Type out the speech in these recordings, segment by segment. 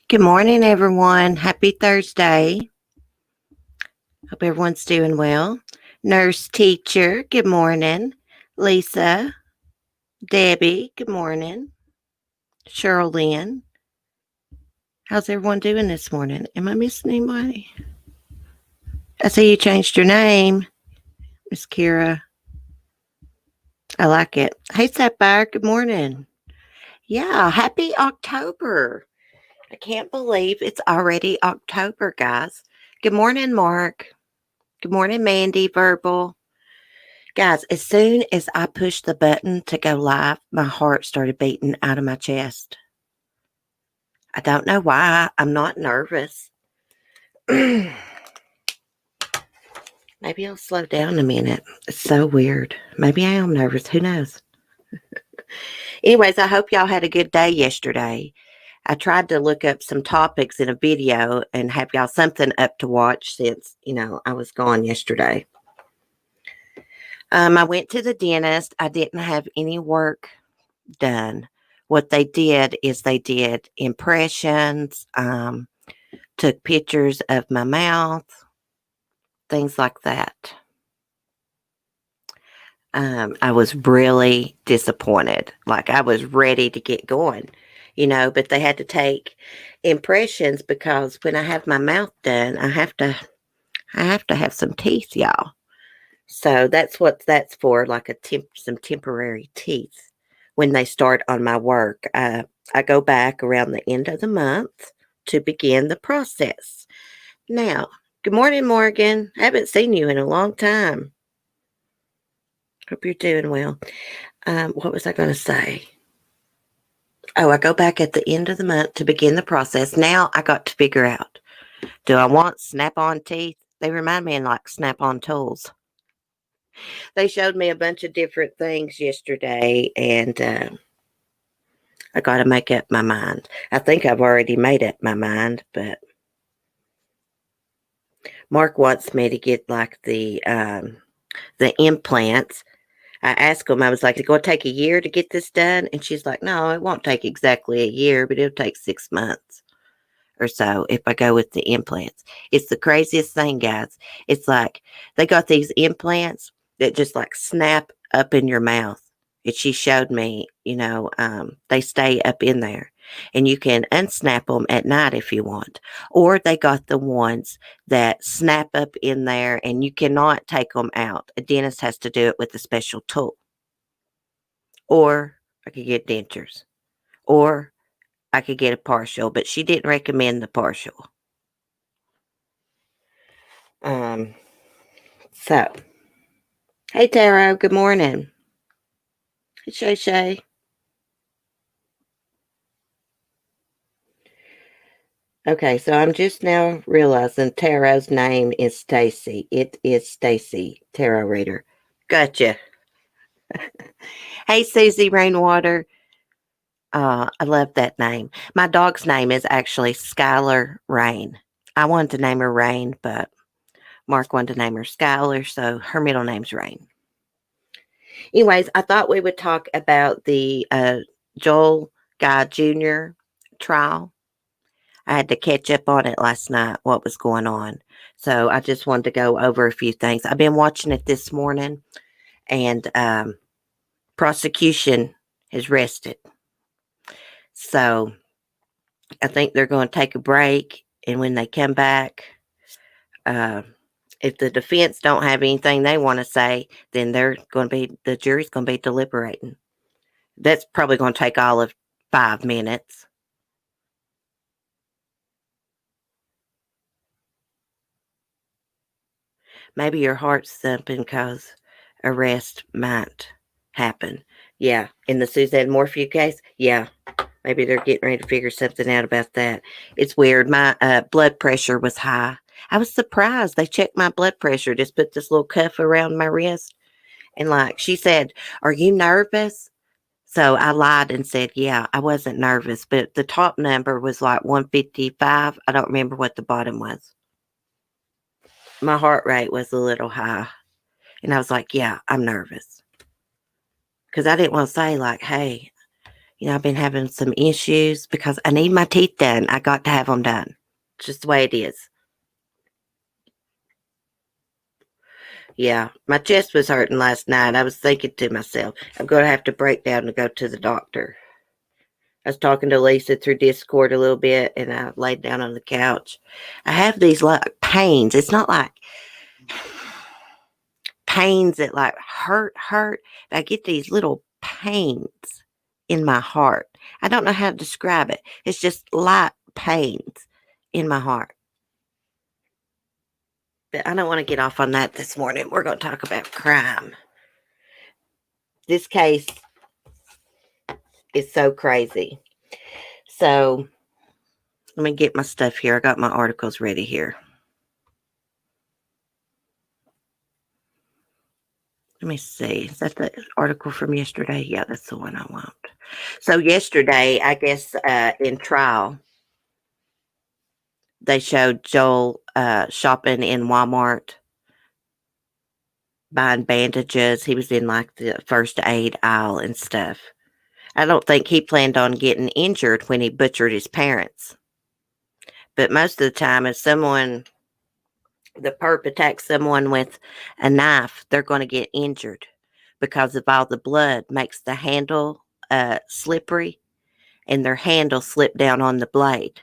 Good morning, everyone. Happy Thursday. Hope everyone's doing well. Nurse teacher, good morning. Lisa, Debbie, good morning. Cheryl Lynn, how's everyone doing this morning? Am I missing anybody? I see you changed your name, Miss Kira. I like it. Hey, Sapphire, good morning. Yeah, happy October. I can't believe it's already October, guys. Good morning, Mark. Good morning, Mandy, Verbal. Guys, as soon as I pushed the button to go live, my heart started beating out of my chest. I don't know why. I'm not nervous. Maybe I'll slow down a minute. It's so weird. Maybe I am nervous. Who knows? Anyways, I hope y'all had a good day yesterday. I tried to look up some topics in a video and have y'all something up to watch since, I was gone yesterday. I went to the dentist. I didn't have any work done. What they did is they did impressions, took pictures of my mouth, things like that. I was really disappointed. Like I was ready to get going, but they had to take impressions because when I have my mouth done, I have to have some teeth, y'all. So that's what that's for, like some temporary teeth. When they start on my work, I go back around the end of the month to begin the process. Now, good morning, Morgan. I haven't seen you in a long time. Hope you're doing well. What was I going to say? Oh, I go back at the end of the month to begin the process. Now I got to figure out, do I want snap-on teeth? They remind me of like snap-on tools. They showed me a bunch of different things yesterday, and I got to make up my mind. I think I've already made up my mind, but Mark wants me to get like the implants. I asked him, I was like, "It's going to take a year to get this done?" And she's like, "No, it won't take exactly a year, but it'll take 6 months or so if I go with the implants." It's the craziest thing, guys. It's like they got these implants that just like snap up in your mouth. And she showed me, they stay up in there and you can unsnap them at night if you want. Or they got the ones that snap up in there and you cannot take them out. A dentist has to do it with a special tool. Or I could get dentures. Or I could get a partial, but she didn't recommend the partial. So, hey Taro, good morning. Hey Shay Shay. Okay, so I'm just now realizing Taro's name is Stacy. It is Stacy, Tarot Reader. Gotcha. Hey Susie Rainwater. I love that name. My dog's name is actually Skylar Rain. I wanted to name her Rain, but Mark wanted to name her Skylar, so her middle name's Rain. Anyways, I thought we would talk about the Joel Guy Jr. trial. I had to catch up on it last night, what was going on. So I just wanted to go over a few things. I've been watching it this morning, and prosecution has rested. So I think they're going to take a break, and when they come back, uh, if the defense don't have anything they want to say, then the jury's going to be deliberating. That's probably going to take all of 5 minutes. Maybe your heart's thumping because arrest might happen. Yeah, in the Suzanne Morphew case, yeah, maybe they're getting ready to figure something out about that. It's weird. My blood pressure was high. I was surprised. They checked my blood pressure, just put this little cuff around my wrist. And like she said, "Are you nervous?" So I lied and said, "Yeah, I wasn't nervous." But the top number was like 155. I don't remember what the bottom was. My heart rate was a little high. And I was like, "Yeah, I'm nervous." Because I didn't want to say, like, "Hey, I've been having some issues because I need my teeth done. I got to have them done." It's just the way it is. Yeah, my chest was hurting last night. I was thinking to myself, I'm going to have to break down and go to the doctor. I was talking to Lisa through Discord a little bit, and I laid down on the couch. I have these like pains. It's not like pains that like hurt. I get these little pains in my heart. I don't know how to describe it. It's just light pains in my heart. But I don't want to get off on that this morning. We're going to talk about crime. This case is so crazy. So let me get my stuff here. I got my articles ready here. Let me see. Is that the article from yesterday? Yeah, that's the one I want. So yesterday, I guess in trial, they showed Joel shopping in Walmart, buying bandages. He was in like the first aid aisle and stuff. I don't think he planned on getting injured when he butchered his parents. But most of the time, if the perp attacks someone with a knife, they're going to get injured because of all the blood makes the handle slippery, and their handle slipped down on the blade.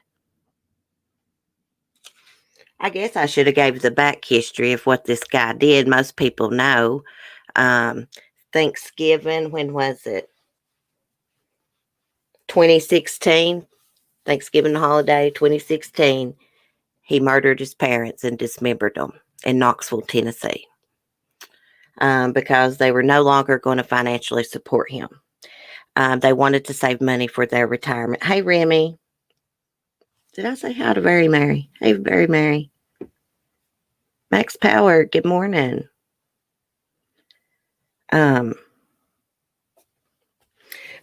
I guess I should have gave the back history of what this guy did. Most people know. Um, Thanksgiving, when was it? 2016. Thanksgiving holiday, 2016. He murdered his parents and dismembered them in Knoxville, Tennessee, because they were no longer going to financially support him. They wanted to save money for their retirement. Hey, Remy. Did I say hi to Very Mary? Hey, Very Mary. Max Power, good morning.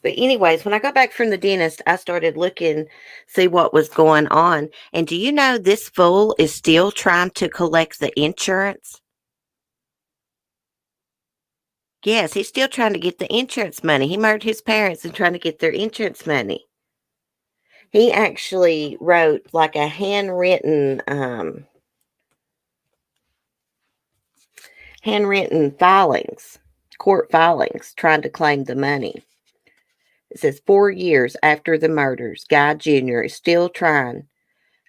But anyways, when I got back from the dentist, I started looking, see what was going on. And do you know this fool is still trying to collect the insurance? Yes, he's still trying to get the insurance money. He murdered his parents and trying to get their insurance money. He actually wrote like a handwritten filings, court filings, trying to claim the money. It says 4 years after the murders, Guy Jr. is still trying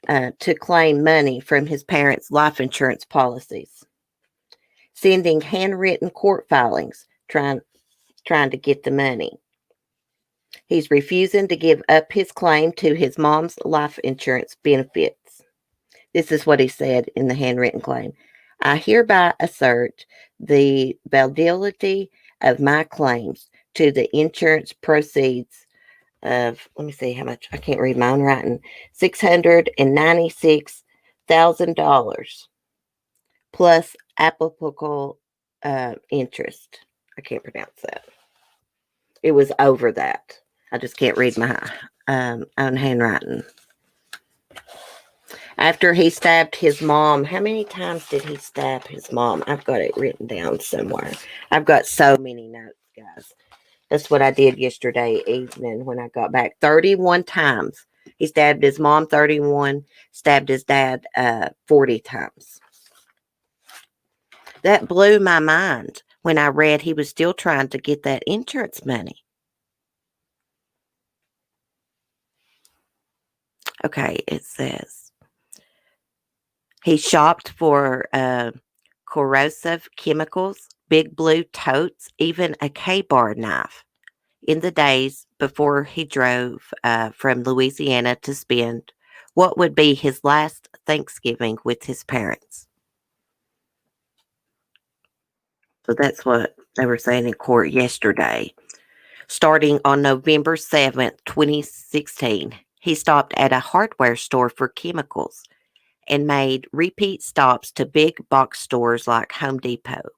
to claim money from his parents' life insurance policies, sending handwritten court filings, trying to get the money. He's refusing to give up his claim to his mom's life insurance benefits. This is what he said in the handwritten claim. I hereby assert the validity of my claims to the insurance proceeds of, let me see how much, I can't read my own writing, $696,000 plus applicable interest. I can't pronounce that. It was over that. I just can't read my own handwriting. After he stabbed his mom, how many times did he stab his mom? I've got it written down somewhere. I've got so many notes, guys. That's what I did yesterday evening when I got back. 31 times. He stabbed his mom 31, stabbed his dad 40 times. That blew my mind when I read he was still trying to get that insurance money. Okay, it says he shopped for corrosive chemicals, big blue totes, even a K-bar knife in the days before he drove from Louisiana to spend what would be his last Thanksgiving with his parents. So that's what they were saying in court yesterday. Starting on November 7th, 2016, he stopped at a hardware store for chemicals and made repeat stops to big box stores like Home Depot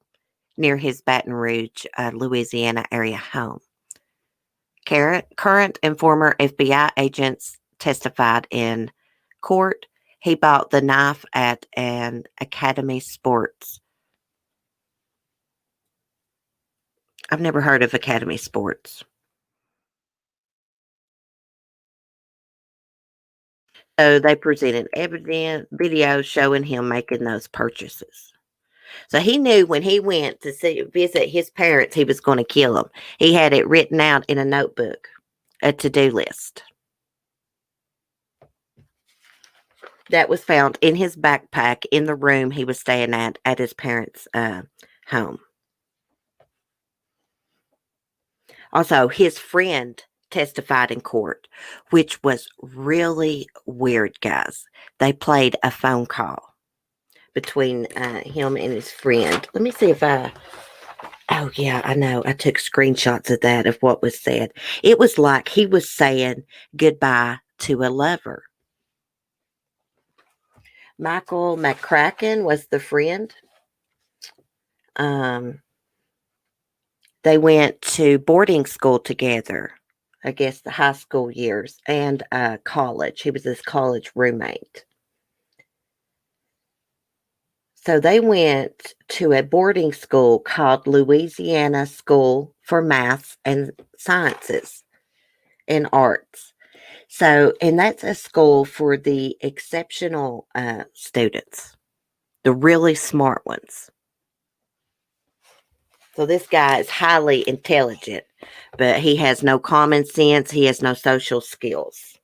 near his Baton Rouge, Louisiana area home. Current and former FBI agents testified in court. He bought the knife at an Academy Sports. I've never heard of Academy Sports. So they presented evidence, video showing him making those purchases. So he knew when he went to visit his parents, he was going to kill them. He had it written out in a notebook, a to-do list. That was found in his backpack in the room he was staying at his parents' home. Also, his friend testified in court, which was really weird, guys. They played a phone call between him and his friend. Let me see if oh, yeah, I know. I took screenshots of that, of what was said. It was like he was saying goodbye to a lover. Michael McCracken was the friend. They went to boarding school together, I guess the high school years, and college. He was his college roommate. So they went to a boarding school called Louisiana School for Maths and Sciences and Arts. So, and that's a school for the exceptional students, the really smart ones. So this guy is highly intelligent, but he has no common sense. He has no social skills.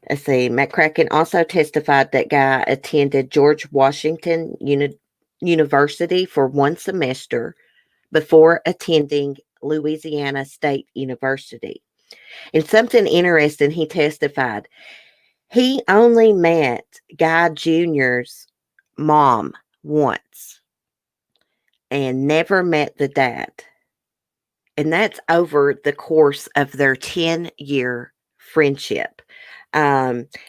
Let's see. McCracken also testified that guy attended George Washington University for one semester before attending Louisiana State University. And something interesting, he testified, he only met Guy Jr.'s mom once and never met the dad. And that's over the course of their 10-year friendship.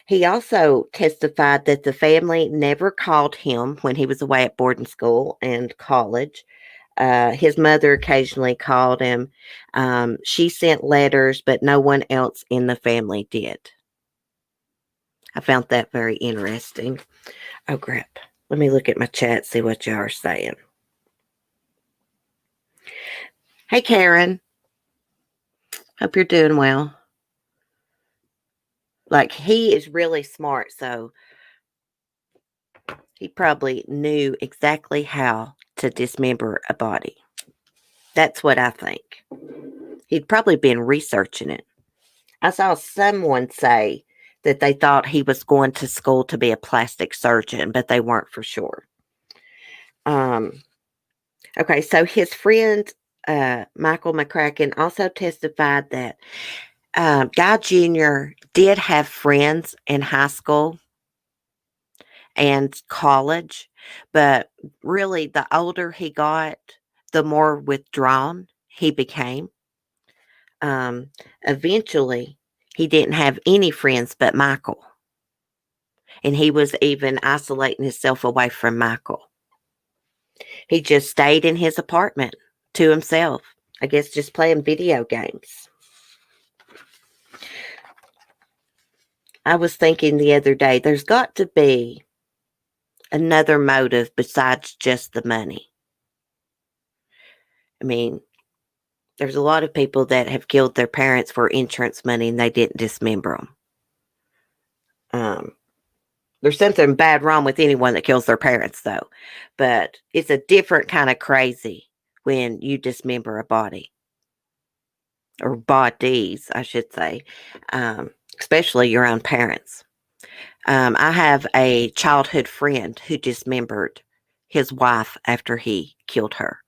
He also testified that the family never called him when he was away at boarding school and college. His mother occasionally called him. She sent letters, but no one else in the family did. I found that very interesting. Oh, crap. Let me look at my chat, see what y'all are saying. Hey, Karen. Hope you're doing well. Like, he is really smart, so he probably knew exactly how to dismember a body. That's what I think. He'd probably been researching it. I saw someone say that they thought he was going to school to be a plastic surgeon, but they weren't for sure. Okay, so his friend, Michael McCracken, also testified that Guy Jr. did have friends in high school and college, but really the older he got, the more withdrawn he became. Eventually, he didn't have any friends but Michael. And he was even isolating himself away from Michael. He just stayed in his apartment to himself. I guess just playing video games. I was thinking the other day, there's got to be another motive besides just the money. I mean, there's a lot of people that have killed their parents for insurance money and they didn't dismember them. There's something bad wrong with anyone that kills their parents, though. But it's a different kind of crazy when you dismember a body. or bodies, I should say, especially your own parents. I have a childhood friend who dismembered his wife after he killed her.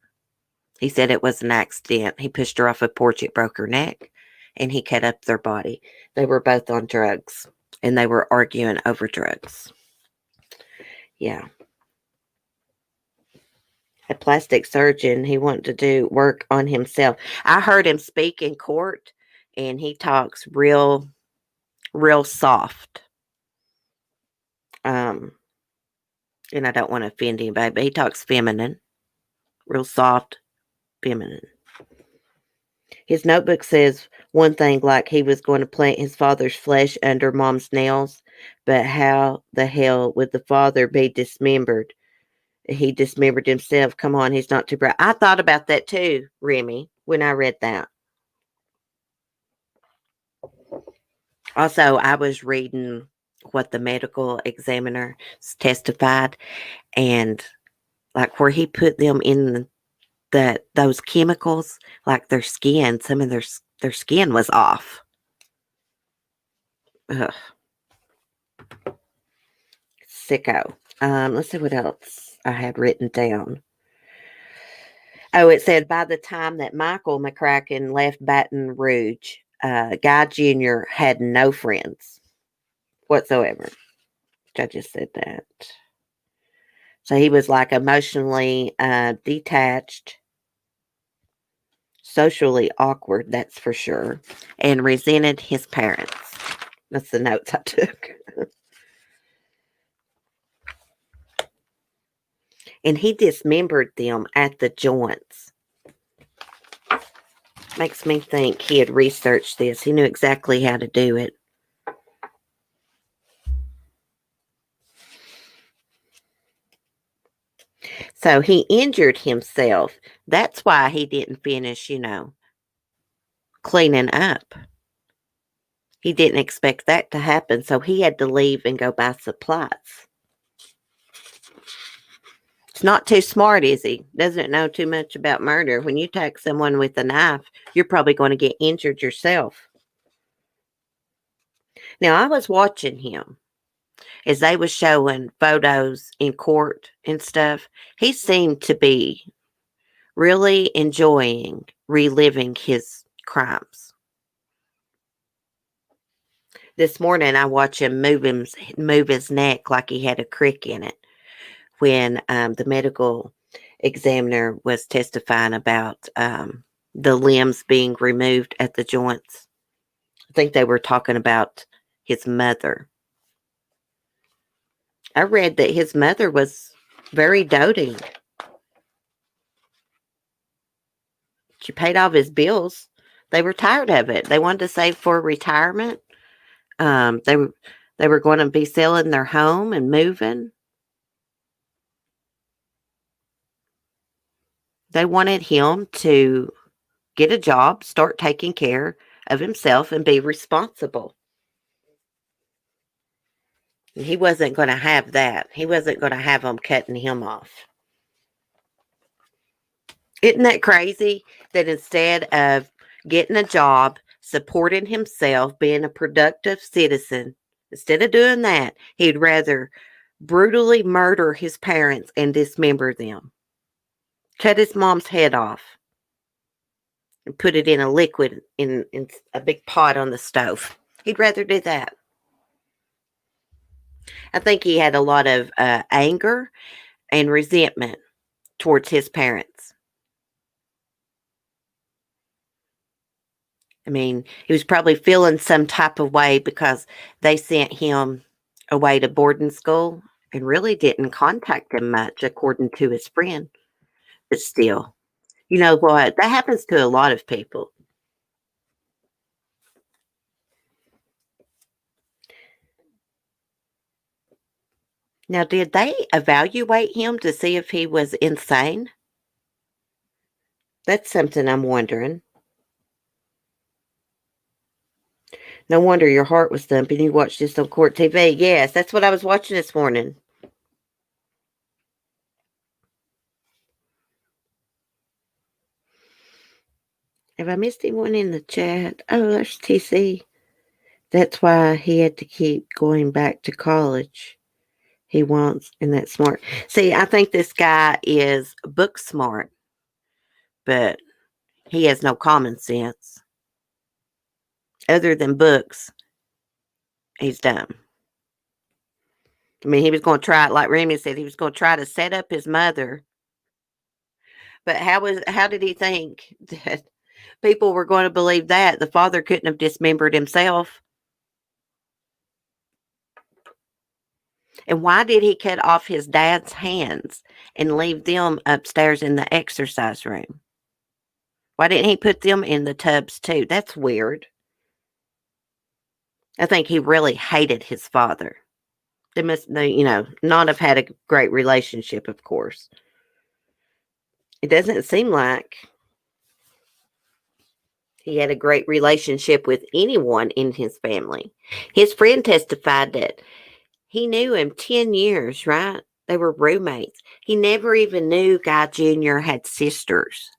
He said it was an accident. He pushed her off a porch, it broke her neck, and he cut up their body. They were both on drugs, and they were arguing over drugs. Yeah. A plastic surgeon, he wanted to do work on himself. I heard him speak in court, and he talks real soft. And I don't want to offend anybody, but he talks feminine, real soft, feminine. His notebook says one thing like he was going to plant his father's flesh under mom's nails, but how the hell would the father be dismembered? He dismembered himself. Come on, he's not too bright. I thought about that too, Remy, when I read that. Also, I was reading what the medical examiner testified, and like where he put them in those chemicals, like their skin, some of their skin was off. Ugh. Sicko. Let's see what else I had written down. Oh, it said by the time that Michael McCracken left Baton Rouge, Guy Jr. had no friends whatsoever. I just said that. So he was like emotionally detached, socially awkward, that's for sure, and resented his parents. That's the notes I took. And he dismembered them at the joints. Makes me think he had researched this. He knew exactly how to do it. So he injured himself. That's why he didn't finish, cleaning up. He didn't expect that to happen, so he had to leave and go buy supplies. It's not too smart, is he? Doesn't know too much about murder. When you attack someone with a knife, you're probably going to get injured yourself. Now, I was watching him as they was showing photos in court and stuff. He seemed to be really enjoying reliving his crimes. This morning, I watched him move his neck like he had a crick in it when the medical examiner was testifying about the limbs being removed at the joints. I think they were talking about his mother. I read that his mother was very doting. She paid off his bills. They were tired of it. They wanted to save for retirement. They were going to be selling their home and moving. They wanted him to get a job, start taking care of himself, and be responsible. And he wasn't going to have that. He wasn't going to have them cutting him off. Isn't that crazy that instead of getting a job, supporting himself, being a productive citizen, instead of doing that, he'd rather brutally murder his parents and dismember them, cut his mom's head off, and put it in a liquid in a big pot on the stove. He'd rather do that. I think he had a lot of anger and resentment towards his parents. I mean, he was probably feeling some type of way because they sent him away to boarding school and really didn't contact him much, according to his friend. But still, you know what? That happens to a lot of people. Now, did they evaluate him to see if he was insane? That's something I'm wondering. No wonder your heart was thumping. You watched this on Court TV. Yes, that's what I was watching this morning. Have I missed anyone in the chat? Oh, there's TC. That's why he had to keep going back to college. He wants, and that's smart. See, I think this guy is book smart, but he has no common sense. Other than books, he's dumb. I mean, he was going to try, like Remy said, he was going to try to set up his mother. But how did he think that people were going to believe that? The father couldn't have dismembered himself. And why did he cut off his dad's hands and leave them upstairs in the exercise room? Why didn't he put them in the tubs too? That's weird. I think he really hated his father. They must, not have had a great relationship, of course. It doesn't seem like he had a great relationship with anyone in his family. His friend testified that he knew him 10 years, right? They were roommates. He never even knew Guy Jr. had sisters.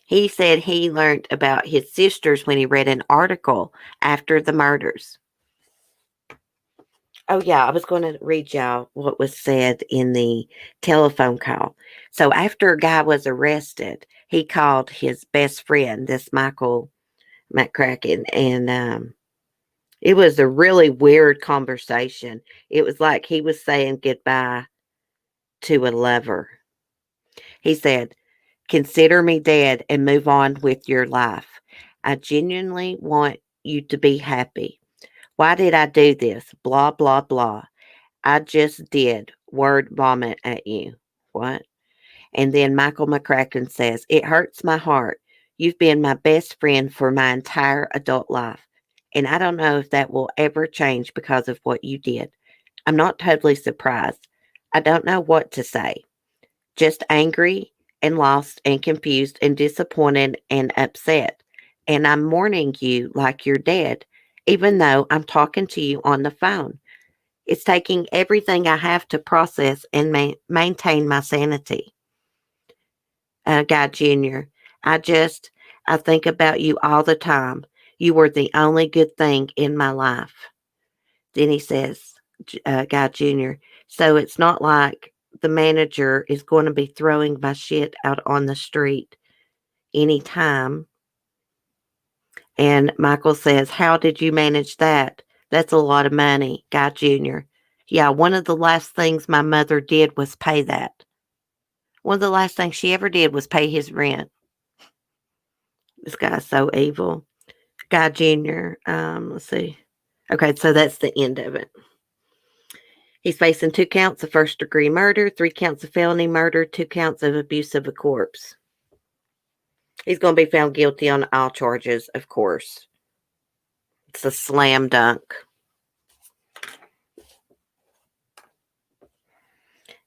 He said he learned about his sisters when he read an article after the murders. Oh, yeah, I was going to read y'all what was said in the telephone call. So after a guy was arrested, he called his best friend, this Michael McCracken, and it was a really weird conversation. It was like he was saying goodbye to a lover. He said, "Consider me dead and move on with your life. I genuinely want you to be happy. Why did I do this? Blah, blah, blah. I just did. Word vomit at you." What? And then Michael McCracken says, "It hurts my heart. You've been my best friend for my entire adult life. And I don't know if that will ever change because of what you did. I'm not totally surprised. I don't know what to say. Just angry and lost and confused and disappointed and upset. And I'm mourning you like you're dead, even though I'm talking to you on the phone. It's taking everything I have to process and maintain my sanity." Guy Jr., I think about you all the time. You were the only good thing in my life. Then he says, Guy Jr., "So it's not like the manager is going to be throwing my shit out on the street anytime." And Michael says, "How did you manage that? That's a lot of money." Guy Jr., "Yeah, one of the last things my mother did was pay that. One of the last things she ever did was pay his rent." This guy's so evil. Guy Jr., let's see. Okay, so that's the end of it. He's facing 2 counts of first-degree murder, 3 counts of felony murder, 2 counts of abuse of a corpse. He's going to be found guilty on all charges, of course. It's a slam dunk.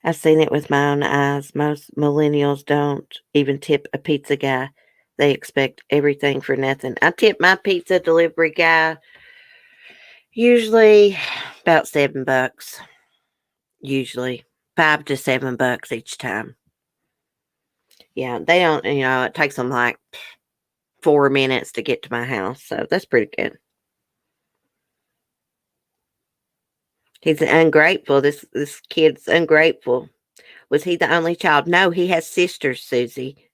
I've seen it with my own eyes. Most millennials don't even tip a pizza guy. They expect everything for nothing. I tip my pizza delivery guy usually about $7. Usually $5 to $7 each time. Yeah, they don't, it takes them like 4 minutes to get to my house. So that's pretty good. He's ungrateful. This kid's ungrateful. Was he the only child? No, he has sisters, Susie,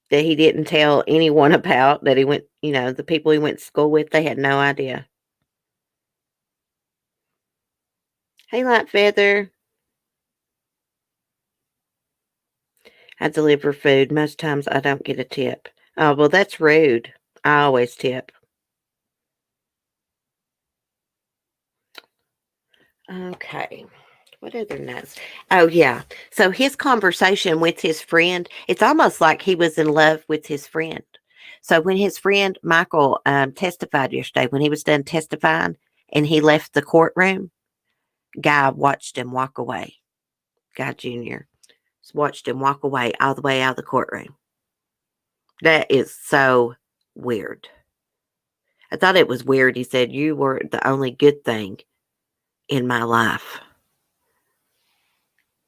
that he didn't tell anyone about, that he went, the people he went to school with, they had no idea. Hey, Light Feather. I deliver food. Most times I don't get a tip. Oh, well, that's rude. I always tip. Okay. What other notes? Oh, yeah. So his conversation with his friend, it's almost like he was in love with his friend. So when his friend Michael testified yesterday, when he was done testifying and he left the courtroom, Guy watched him walk away. Guy Jr. watched him walk away all the way out of the courtroom. That is so weird. I thought it was weird. He said, "You were the only good thing in my life."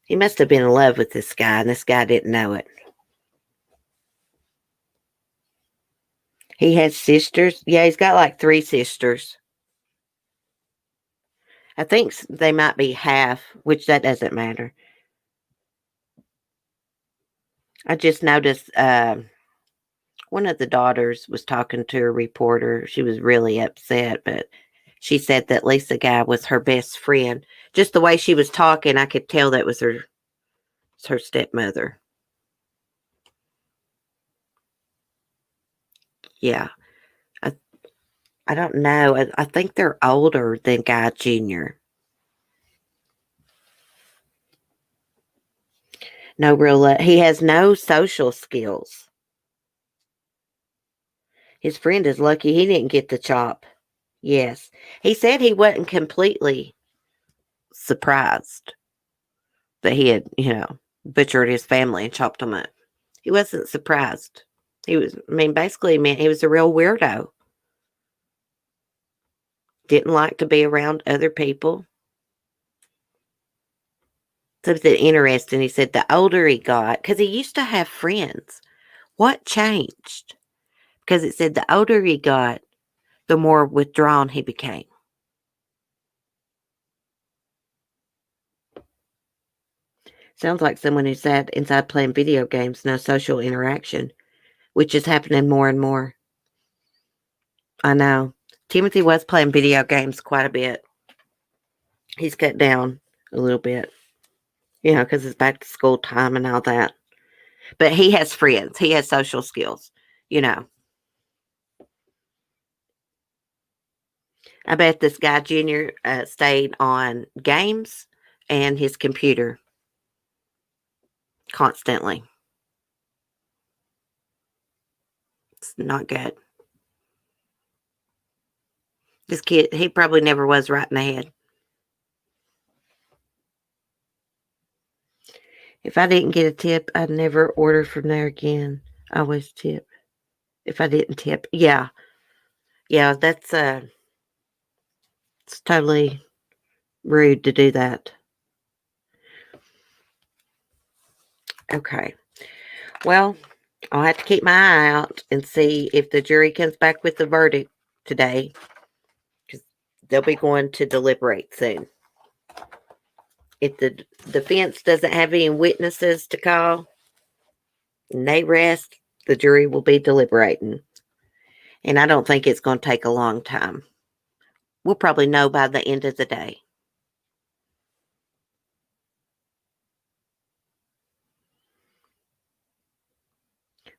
He must have been in love with this guy, and this guy didn't know it. He has sisters. Yeah, he's got like 3 sisters. I think they might be half, which that doesn't matter. I just noticed one of the daughters was talking to a reporter. She was really upset, but she said that Lisa Guy was her best friend. Just the way she was talking, I could tell that was her stepmother. Yeah. I, I don't know. I think they're older than Guy Jr. No real, he has no social skills. His friend is lucky he didn't get the chop. Yes. He said he wasn't completely surprised that he had, butchered his family and chopped them up. He wasn't surprised. He was, I mean, basically, man, he was a real weirdo. Didn't like to be around other people. Something interesting, he said the older he got, because he used to have friends. What changed? Because it said the older he got, the more withdrawn he became. Sounds like someone who sat inside playing video games, no social interaction, which is happening more and more. I know. Timothy was playing video games quite a bit. He's cut down a little bit, because it's back to school time and all that. But he has friends. He has social skills, you know. I bet this guy Junior stayed on games and his computer constantly. It's not good. This kid, he probably never was right in the head. If I didn't get a tip, I'd never order from there again. I always tip. If I didn't tip, yeah, that's it's totally rude to do that. Okay, well, I'll have to keep my eye out and see if the jury comes back with the verdict today, because they'll be going to deliberate soon. If the defense doesn't have any witnesses to call and they rest, the jury will be deliberating. And I don't think it's going to take a long time. We'll probably know by the end of the day.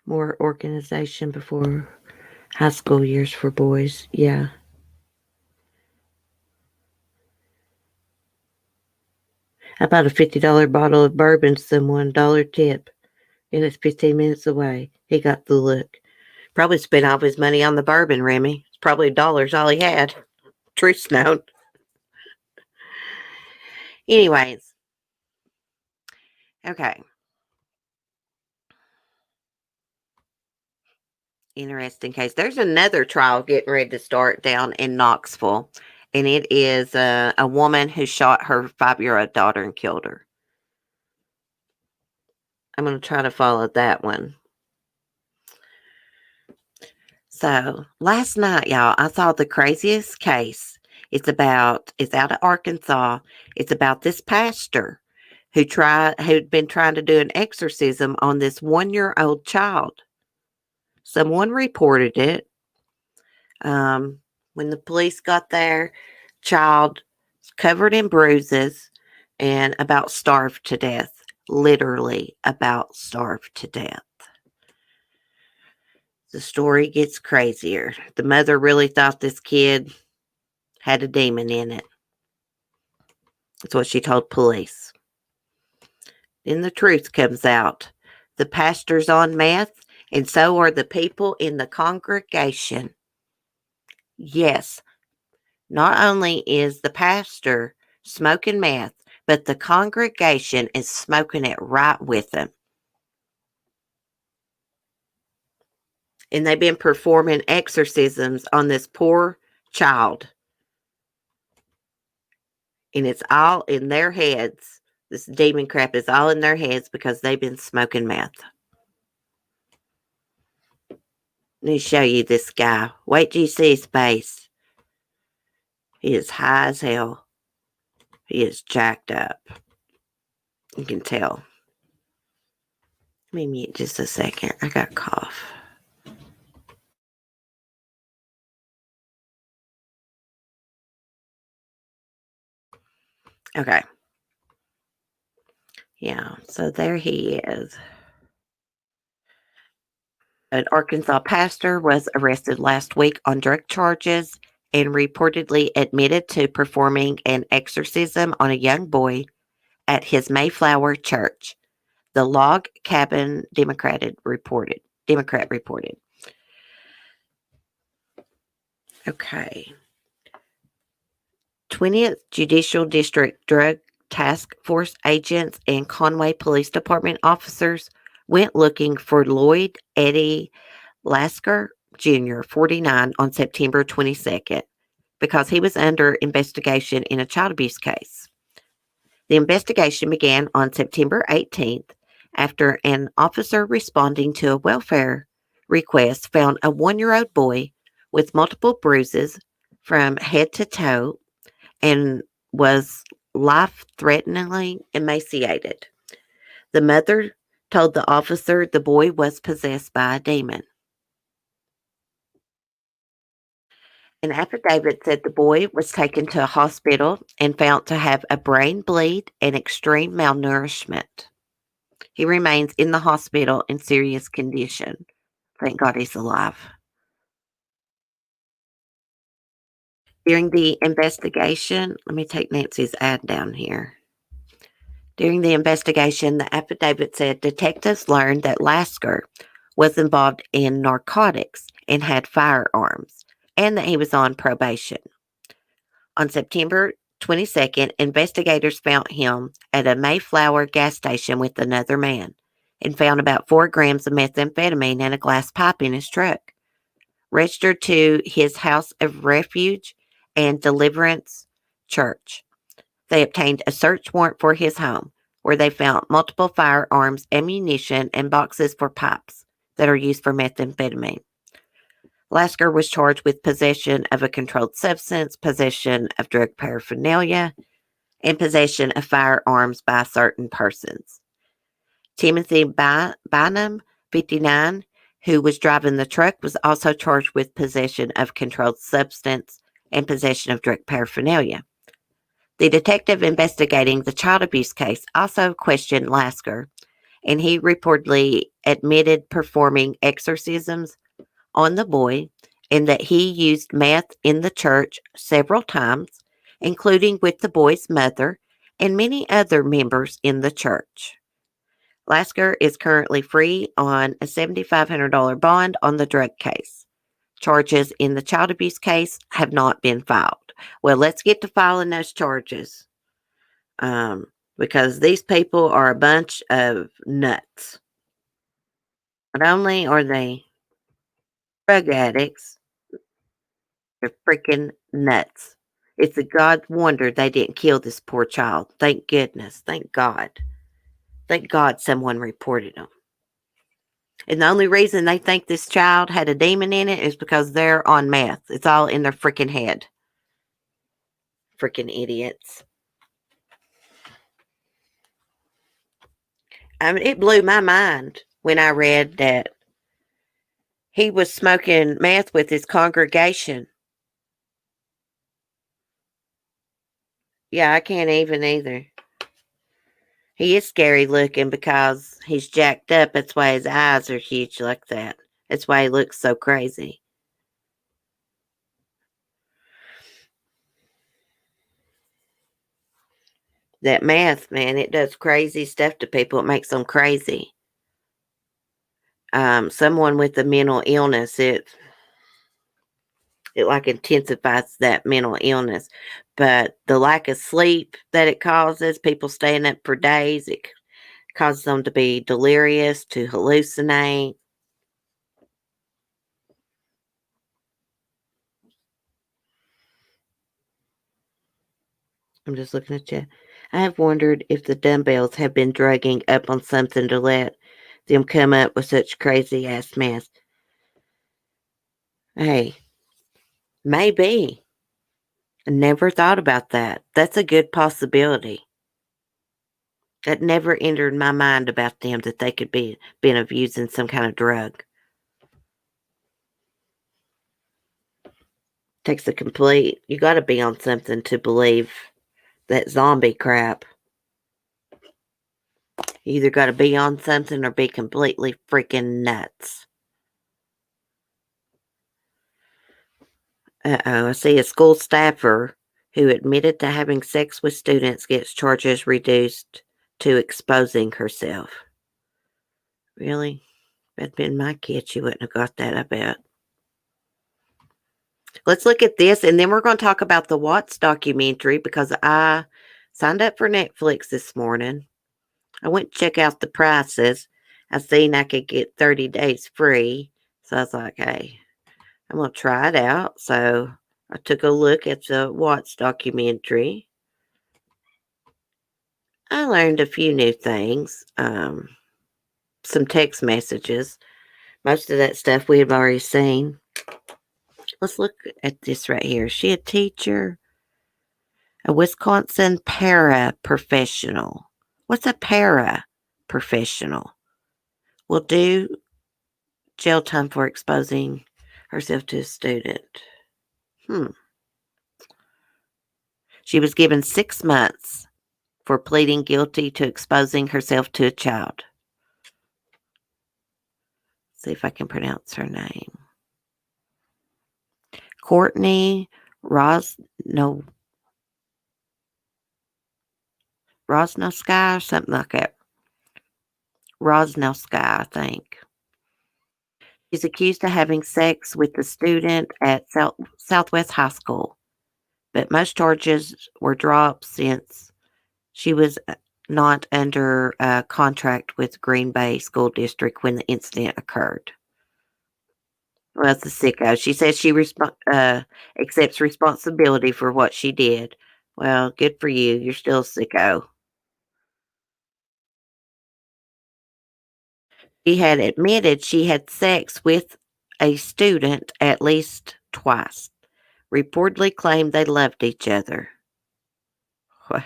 More organization before high school years for boys. Yeah. I bought a $50 bottle of bourbon, someone $1 tip. It was 15 minutes away. He got the look. Probably spent all his money on the bourbon, Remy. It's probably $1 all he had. Truth known. Anyways. Okay. Interesting case. There's another trial getting ready to start down in Knoxville. And it is a woman who shot her 5-year-old daughter and killed her. I'm going to try to follow that one. So last night, y'all, I saw the craziest case. It's out of Arkansas. It's about this pastor who'd been trying to do an exorcism on this 1-year-old child. Someone reported it. When the police got there, child covered in bruises and about starved to death. Literally about starved to death. The story gets crazier. The mother really thought this kid had a demon in it. That's what she told police. Then the truth comes out. The pastor's on meth, and so are the people in the congregation. Yes, not only is the pastor smoking meth, but the congregation is smoking it right with him. And they've been performing exorcisms on this poor child. And it's all in their heads. This demon crap is all in their heads because they've been smoking meth. Let me show you this guy. Wait till you see his face. He is high as hell. He is jacked up. You can tell. Let me mute just a second. I got a cough. Okay. Yeah, so there he is. An Arkansas pastor was arrested last week on drug charges and reportedly admitted to performing an exorcism on a young boy at his Mayflower church. The Log Cabin Democrat reported. Okay. 20th Judicial District Drug Task Force agents and Conway Police Department officers went looking for Lloyd Eddie Lasker Jr., 49, on September 22nd because he was under investigation in a child abuse case. The investigation began on September 18th after an officer responding to a welfare request found a 1-year-old boy with multiple bruises from head to toe and was life-threateningly emaciated. The mother told the officer the boy was possessed by a demon. An affidavit said the boy was taken to a hospital and found to have a brain bleed and extreme malnourishment. He remains in the hospital in serious condition. Thank God he's alive. During the investigation, let me take Nancy's ad down here. During the investigation, the affidavit said detectives learned that Lasker was involved in narcotics and had firearms, and that he was on probation. On September 22nd, investigators found him at a Mayflower gas station with another man and found about 4 grams of methamphetamine and a glass pipe in his truck. Registered to his House of Refuge and Deliverance Church. They obtained a search warrant for his home, where they found multiple firearms, ammunition, and boxes for pipes that are used for methamphetamine. Lasker was charged with possession of a controlled substance, possession of drug paraphernalia, and possession of firearms by certain persons. Timothy Bynum, 59, who was driving the truck, was also charged with possession of controlled substance and possession of drug paraphernalia. The detective investigating the child abuse case also questioned Lasker, and he reportedly admitted performing exorcisms on the boy and that he used meth in the church several times, including with the boy's mother and many other members in the church. Lasker is currently free on a $7,500 bond on the drug case. Charges in the child abuse case have not been filed. Well, let's get to filing those charges, because these people are a bunch of nuts. Not only are they drug addicts, they're freaking nuts. It's a God's wonder they didn't kill this poor child. Thank goodness. Thank God. Thank God someone reported them. And the only reason they think this child had a demon in it is because they're on meth. It's all in their freaking head. Freaking idiots. I mean, it blew my mind when I read that he was smoking meth with his congregation. Yeah, I can't even either. He is scary looking because he's jacked up. That's why his eyes are huge like that. That's why he looks so crazy. That meth, man, it does crazy stuff to people. It makes them crazy. Someone with a mental illness, it like intensifies that mental illness. But the lack of sleep that it causes, people staying up for days, it causes them to be delirious, to hallucinate. I'm just looking at you. I have wondered if the dumbbells have been dragging up on something to let them come up with such crazy ass mess. Hey, maybe. I never thought about that. That's a good possibility. That never entered my mind about them that they could be been of using some kind of drug. Takes a complete you gotta be on something to believe that zombie crap. You either gotta be on something or be completely freaking nuts. Uh-oh, I see a school staffer who admitted to having sex with students gets charges reduced to exposing herself. Really? If that'd been my kid, she wouldn't have got that, I bet. Let's look at this, and then we're going to talk about the Watts documentary because I signed up for Netflix this morning. I went to check out the prices. I seen I could get 30 days free. So I was like, hey, I'm going to try it out. So I took a look at the Watts documentary. I learned a few new things, some text messages. Most of that stuff we have already seen. Let's look at this right here. Is she a teacher? A Wisconsin paraprofessional. What's a paraprofessional? Will do jail time for exposing herself to a student. She was given 6 months for pleading guilty to exposing herself to a child. See if I can pronounce her name. Courtney Rosnowski or something like that. Rosnowski, I think. She's accused of having sex with the student at Southwest High School, but most charges were dropped since she was not under contract with Green Bay School District when the incident occurred. Well, that's a sicko. She says she accepts responsibility for what she did. Well, good for you. You're still a sicko. She had admitted she had sex with a student at least twice. Reportedly claimed they loved each other. Well,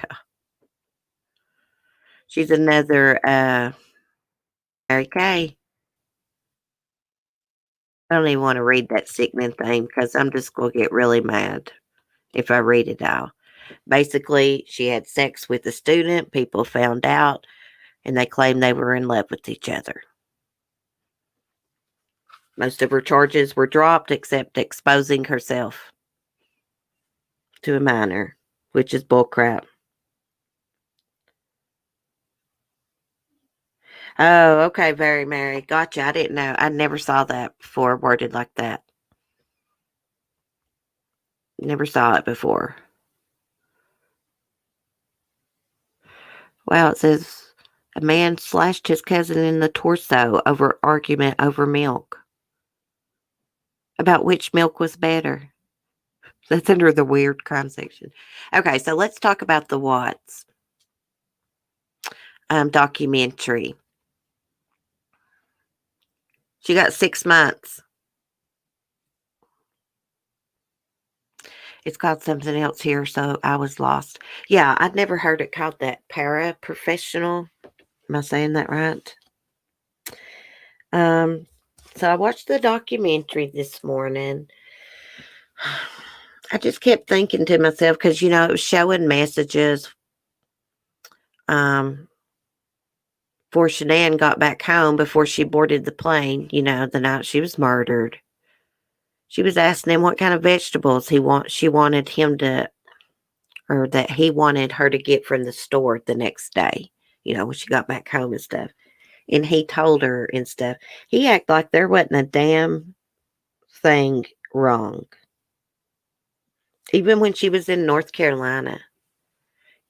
she's another Mary Kay. I don't even want to read that sickening thing because I'm just going to get really mad if I read it all. Basically, she had sex with a student. People found out and they claimed they were in love with each other. Most of her charges were dropped except exposing herself to a minor, which is bullcrap. Oh, okay, very Mary. Gotcha. I didn't know. I never saw that before worded like that. Never saw it before. Wow, it says a man slashed his cousin in the torso over argument over milk. About which milk was better. That's under the weird crime section. Okay, so let's talk about the Watts documentary. She got 6 months. It's called something else here, so I was lost. Yeah, I'd never heard it called that. Paraprofessional. Am I saying that right? So I watched the documentary this morning. I just kept thinking to myself because it was showing messages before Shanann got back home before she boarded the plane, the night she was murdered. She was asking him what kind of vegetables she wanted him to, or that he wanted her to get from the store the next day, when she got back home and stuff. And he told her and stuff. He acted like there wasn't a damn thing wrong. Even when she was in North Carolina,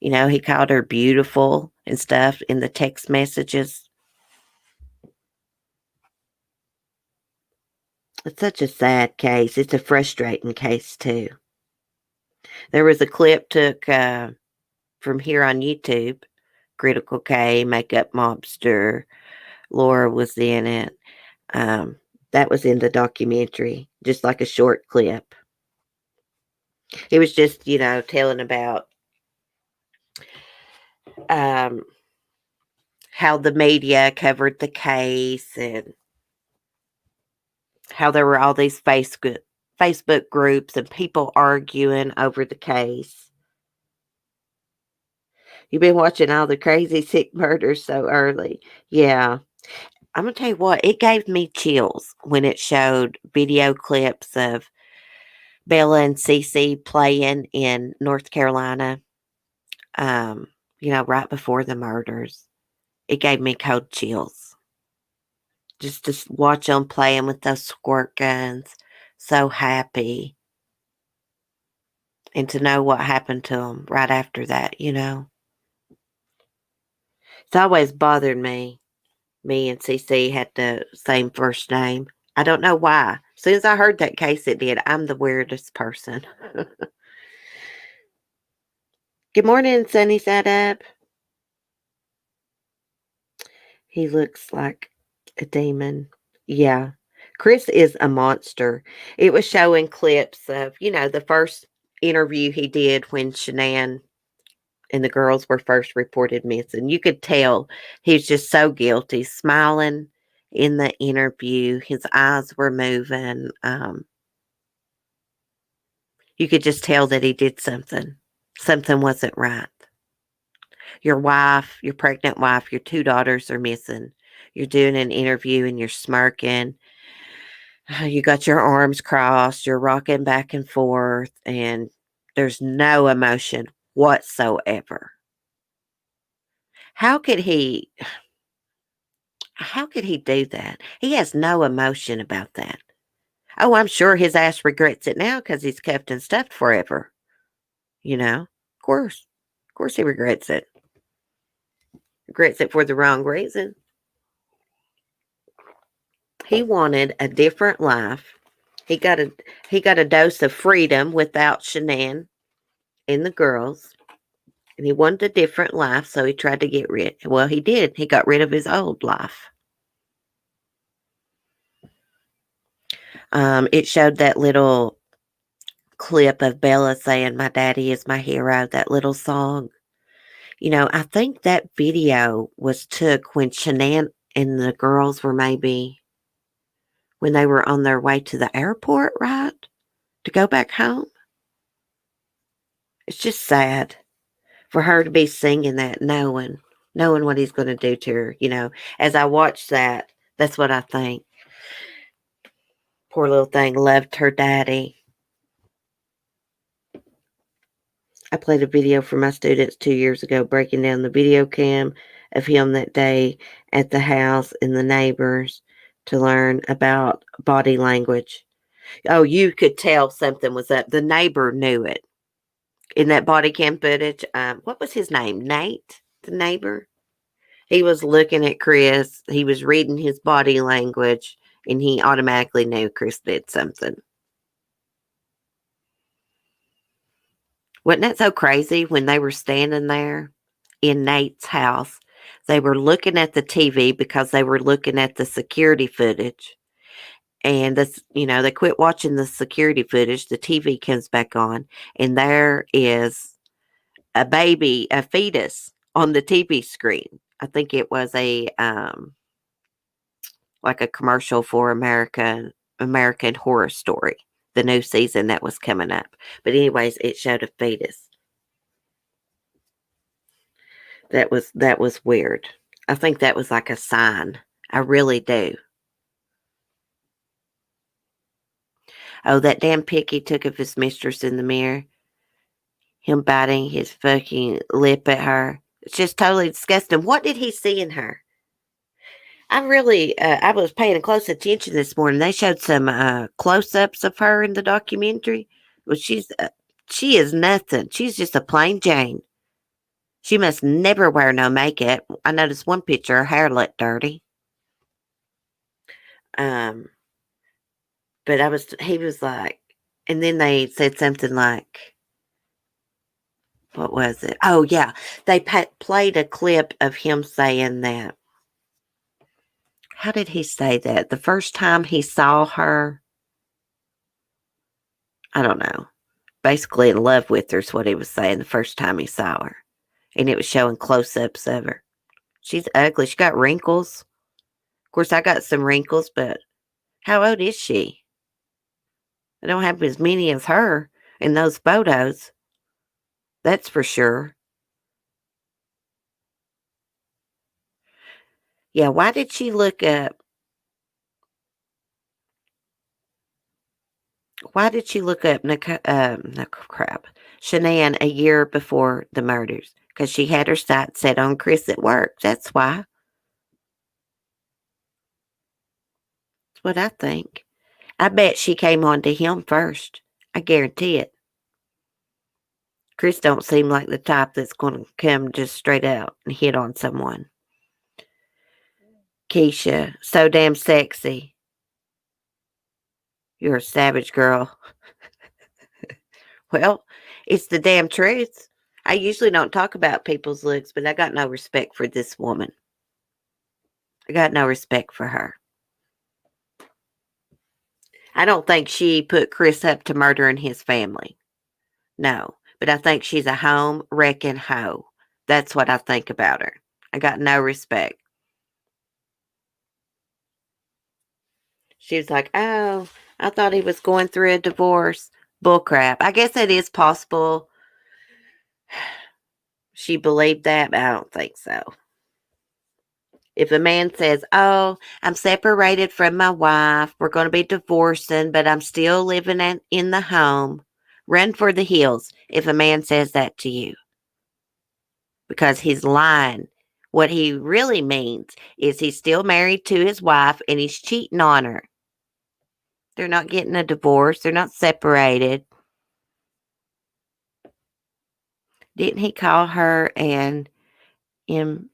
he called her beautiful and stuff in the text messages. It's such a sad case. It's a frustrating case too. There was a clip took from here on YouTube. Critical K, Makeup Mobster, Laura was in it. Um, that was in the documentary, just like a short clip. It was just, telling about um, how the media covered the case and how there were all these Facebook groups and people arguing over the case. You've been watching all the crazy sick murders so early. Yeah. I'm going to tell you what, it gave me chills when it showed video clips of Bella and Cece playing in North Carolina, um, right before the murders. It gave me cold chills. Just to watch them playing with those squirt guns, so happy. And to know what happened to them right after that. It's always bothered me. Me and CC had the same first name. I don't know why. As soon as I heard that case, it did. I'm the weirdest person. Good morning, Sunny Side Up. He looks like a demon. Yeah. Chris is a monster. It was showing clips of, the first interview he did when Shanann and the girls were first reported missing. You could tell he's just so guilty, smiling in the interview. His eyes were moving. You could just tell that he did something. Something wasn't right. Your wife, your pregnant wife, your 2 daughters are missing. You're doing an interview and you're smirking. You got your arms crossed. You're rocking back and forth, and there's no emotion whatsoever. How could he? How could he do that? He has no emotion about that. Oh, I'm sure his ass regrets it now because he's cuffed and stuffed forever. Of course. Of course he regrets it. Regrets it for the wrong reason. He wanted a different life. He got a dose of freedom without Shanann and the girls. And he wanted a different life, so he tried to get rid. Well, he did. He got rid of his old life. It showed that little clip of Bella saying, "My daddy is my hero," that little song. I think that video was took when Shanann and the girls were maybe when they were on their way to the airport, right? To go back home. It's just sad for her to be singing that, knowing what he's going to do to her. As I watch that, that's what I think. Poor little thing loved her daddy. I played a video for my students 2 years ago breaking down the video cam of him that day at the house and the neighbors to learn about body language. Oh, you could tell something was up. The neighbor knew it. In that body cam footage, what was his name? Nate, the neighbor? He was looking at Chris. He was reading his body language, and he automatically knew Chris did something. Wasn't that so crazy when they were standing there in Nate's house? They were looking at the TV because they were looking at the security footage. And they quit watching the security footage. The TV comes back on, and there is a baby, a fetus on the TV screen. I think it was like a commercial for American Horror Story, the new season that was coming up. But anyways, it showed a fetus. That was weird. I think that was like a sign. I really do. Oh, that damn pic he took of his mistress in the mirror. Him biting his fucking lip at her. It's just totally disgusting. What did he see in her? I was paying close attention this morning. They showed some close-ups of her in the documentary. Well, she is nothing. She's just a plain Jane. She must never wear no makeup. I noticed one picture, her hair looked dirty. Um, but he was like, and then they said something like, What was it? Oh, yeah. They played a clip of him saying that. How did he say that? The first time he saw her, I don't know. Basically in love with her is what he was saying the first time he saw her. And it was showing close ups of her. She's ugly. She got wrinkles. Of course, I got some wrinkles, but how old is she? I don't have as many as her in those photos. That's for sure. Yeah, why did she look up? Why did she look up no crap, Shanann a year before the murders? Because she had her sights set on Chris at work. That's why. That's what I think. I bet she came on to him first. I guarantee it. Chris don't seem like the type that's going to come just straight out and hit on someone. Keisha, so damn sexy. You're a savage girl. Well, it's the damn truth. I usually don't talk about people's looks, but I got no respect for this woman. I got no respect for her. I don't think she put Chris up to murdering his family. No, but I think she's a home wrecking hoe. That's what I think about her. I got no respect. She was like, oh, I thought he was going through a divorce. Bullcrap. I guess it is possible she believed that, but I don't think so. If a man says, oh, I'm separated from my wife, we're going to be divorcing, but I'm still living in the home, run for the hills if a man says that to you. Because he's lying. What he really means is he's still married to his wife and he's cheating on her. They're not getting a divorce. They're not separated. Didn't he call her an empanada?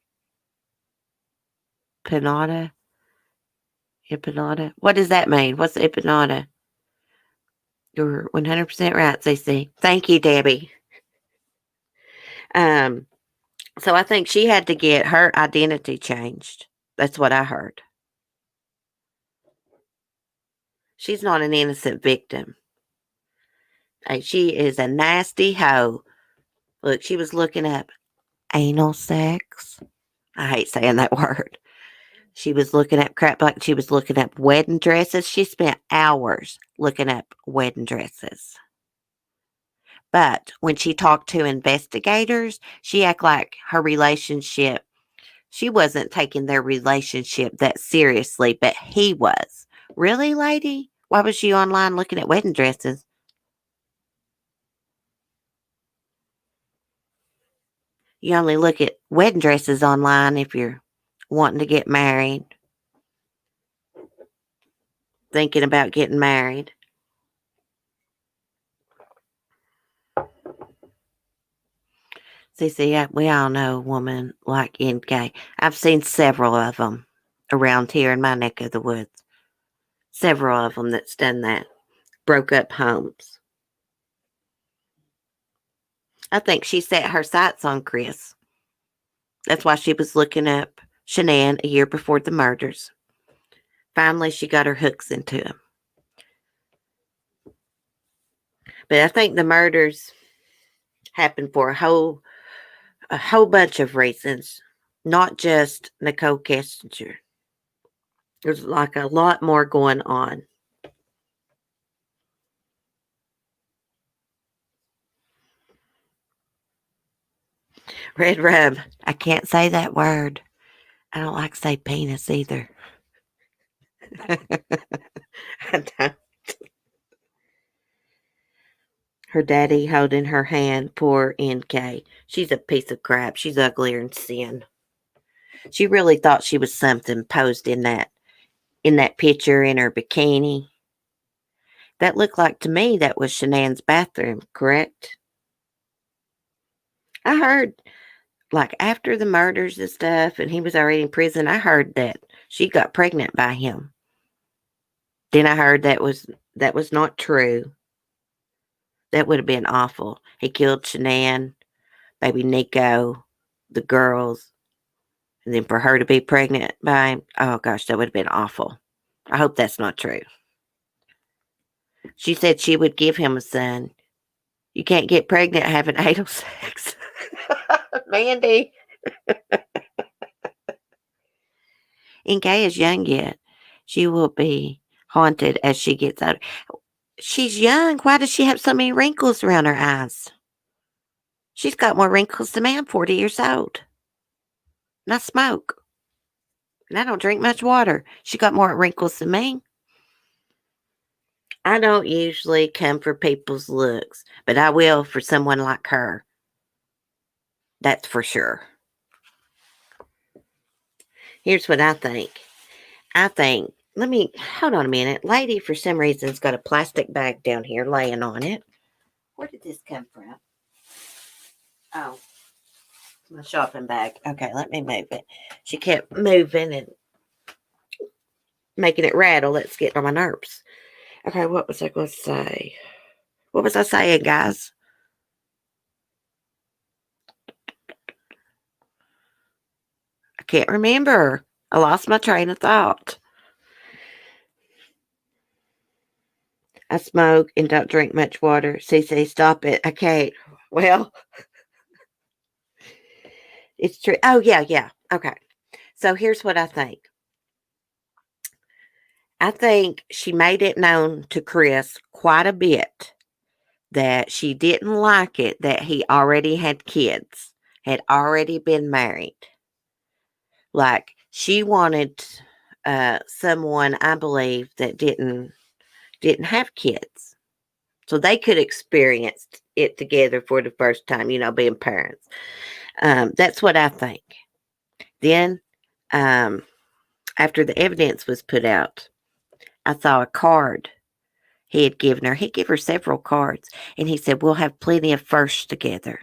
Empanada? What does that mean? What's empanada? You're 100% right, CC. Thank you, Debbie. So I think she had to get her identity changed. That's what I heard. She's not an innocent victim. Hey, she is a nasty hoe. Look, she was looking up anal sex. I hate saying that word. She was looking up crap like she was looking up wedding dresses. She spent hours looking up wedding dresses. But when she talked to investigators, she acted like her relationship, she wasn't taking their relationship that seriously, but he was. Really, lady? Why was she online looking at wedding dresses? You only look at wedding dresses online if you're wanting to get married, thinking about getting married. See, we all know a woman like NK. I've seen several of them around here in my neck of the woods. Several of them that's done that. Broke up homes. I think she set her sights on Chris. That's why she was looking up Shanann a year before the murders. Finally, she got her hooks into him. But I think the murders happened for a whole bunch of reasons, not just Nicole Kessinger. There's like a lot more going on. Red rub. I can't say that word. I don't like to say penis either. I don't. Her daddy holding her hand, poor NK. She's a piece of crap. She's uglier than sin. She really thought she was something posed in that picture in her bikini. That looked like to me that was Shanann's bathroom, correct? I heard like after the murders and stuff and he was already in prison, I heard that she got pregnant by him. Then I heard that was not true. That would have been awful. He killed Shanann. maybe Nico, the girls, and then for her to be pregnant by him. Oh gosh, that would have been awful. I hope that's not true. She said she would give him a son. You can't get pregnant having anal sex. Mandy. And Kay is young yet. She will be haunted as she gets older. She's young. Why does she have so many wrinkles around her eyes? She's got more wrinkles than me. I'm 40 years old. And I smoke. And I don't drink much water. She got more wrinkles than me. I don't usually come for people's looks, but I will for someone like her. That's for sure. Here's what I think. Let me, hold on a minute. Lady, for some reason, has got a plastic bag down here laying on it. Where did this come from? Oh, my shopping bag. Okay, let me move it. She kept moving and making it rattle. It's getting on my nerves. Okay, what was I going to say? What was I saying, guys? I can't remember. I lost my train of thought. I smoke and don't drink much water. CC, stop it. I can't. Well, it's true. Oh, yeah. Okay. So here's what I think. I think she made it known to Chris quite a bit that she didn't like it that he already had kids, had already been married. Like she wanted someone, I believe, that didn't have kids, so they could experience it together for the first time. Being parents. That's what I think. Then, after the evidence was put out, I saw a card he had given her. He gave her several cards, and he said, "We'll have plenty of firsts together."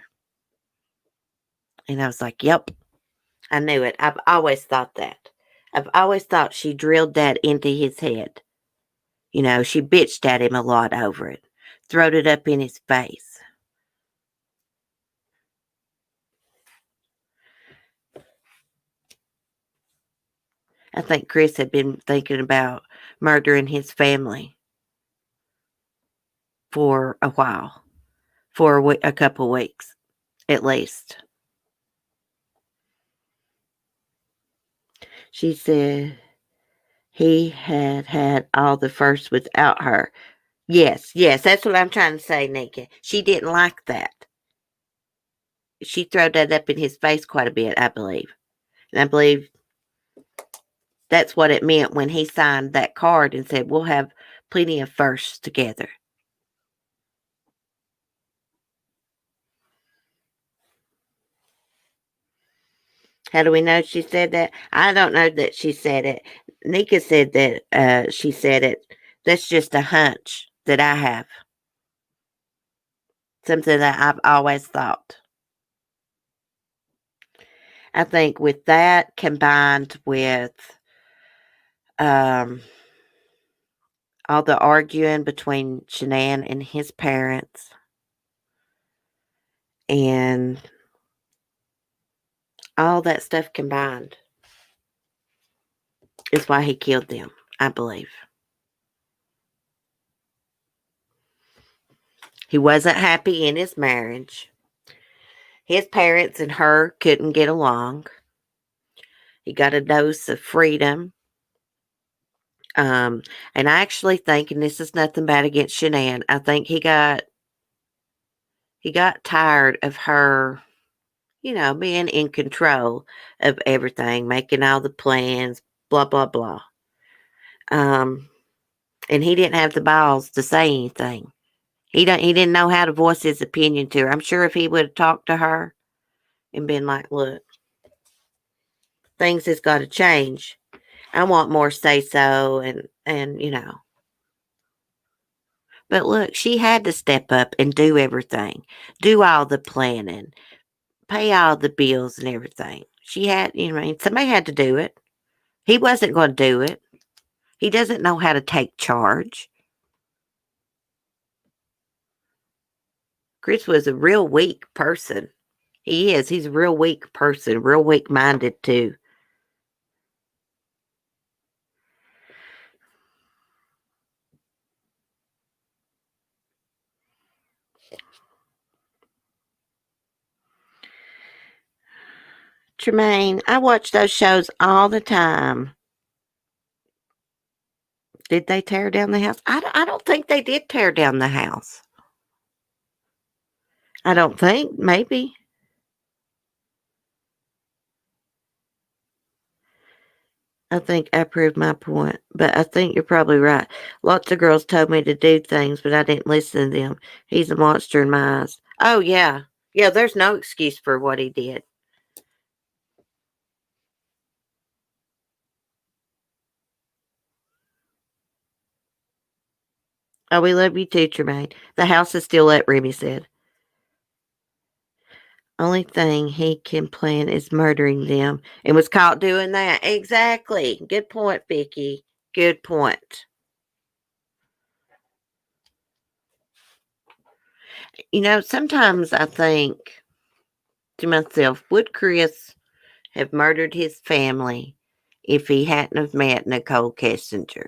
And I was like, "Yep, I knew it. I've always thought that. I've always thought she drilled that into his head. She bitched at him a lot over it, throwed it up in his face." I think Chris had been thinking about murdering his family for a while, for a couple weeks at least. She said he had all the firsts without her. Yes, that's what I'm trying to say, Nika. She didn't like that. She threw that up in his face quite a bit, I believe. And I believe that's what it meant when he signed that card and said, "We'll have plenty of firsts together." How do we know she said that? I don't know that she said it. Nika said that she said it. That's just a hunch that I have. Something that I've always thought. I think with that combined with um, all the arguing between Shanann and his parents and all that stuff combined is why he killed them, I believe. He wasn't happy in his marriage. His parents and her couldn't get along. He got a dose of freedom. And I actually think, and this is nothing bad against Shanann, I think he got tired of her, being in control of everything, making all the plans, blah, blah, blah. And he didn't have the balls to say anything. He didn't know how to voice his opinion to her. I'm sure if he would have talked to her and been like, "Look, things has got to change. I want more say so," and. But look, she had to step up and do everything, do all the planning, pay all the bills and everything. She had, somebody had to do it. He wasn't going to do it. He doesn't know how to take charge. Chris was a real weak person. He is. He's a real weak person, real weak minded too. Tremaine, I watch those shows all the time. Did they tear down the house? I don't think they did tear down the house. I don't think. Maybe. I think I proved my point, but I think you're probably right. Lots of girls told me to do things, but I didn't listen to them. He's a monster in my eyes. Oh, yeah. Yeah, there's no excuse for what he did. Oh, we love you too, Tremaine. The house is still up, Remy said. Only thing he can plan is murdering them and was caught doing that. Exactly. Good point, Vicky. Good point. Sometimes I think to myself, would Chris have murdered his family if he hadn't have met Nicole Kessinger?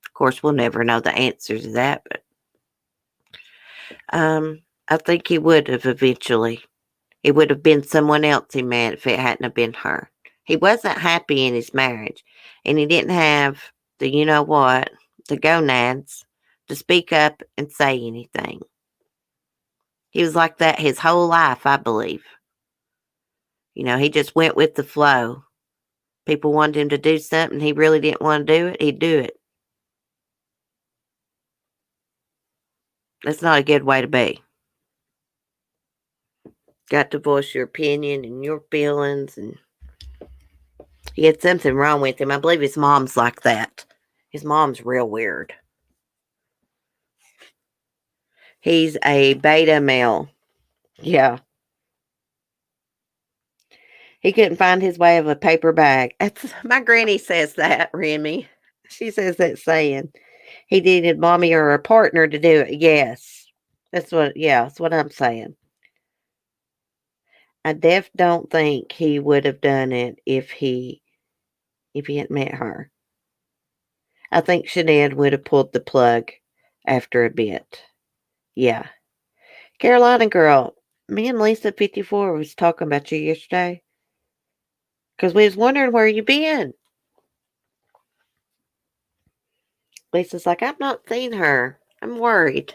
Of course, we'll never know the answer to that, but I think he would have eventually. It would have been someone else he met if it hadn't have been her. He wasn't happy in his marriage, and he didn't have the you know what, the gonads to speak up and say anything. He was like that his whole life, I believe. He just went with the flow. People wanted him to do something he really didn't want to do it, he'd do it. That's not a good way to be. Got to voice your opinion and your feelings, and he had something wrong with him. I believe his mom's like that. His mom's real weird. He's a beta male. Yeah. He couldn't find his way of a paper bag. That's my granny says that, Remy. She says that saying. He needed mommy or a partner to do it. Yes. That's what I'm saying. I don't think he would have done it if he hadn't met her. I think Sinead would have pulled the plug after a bit. Yeah. Carolina girl, me and Lisa 54 was talking about you yesterday. Because we was wondering where you been. Lisa's like, I've not seen her. I'm worried.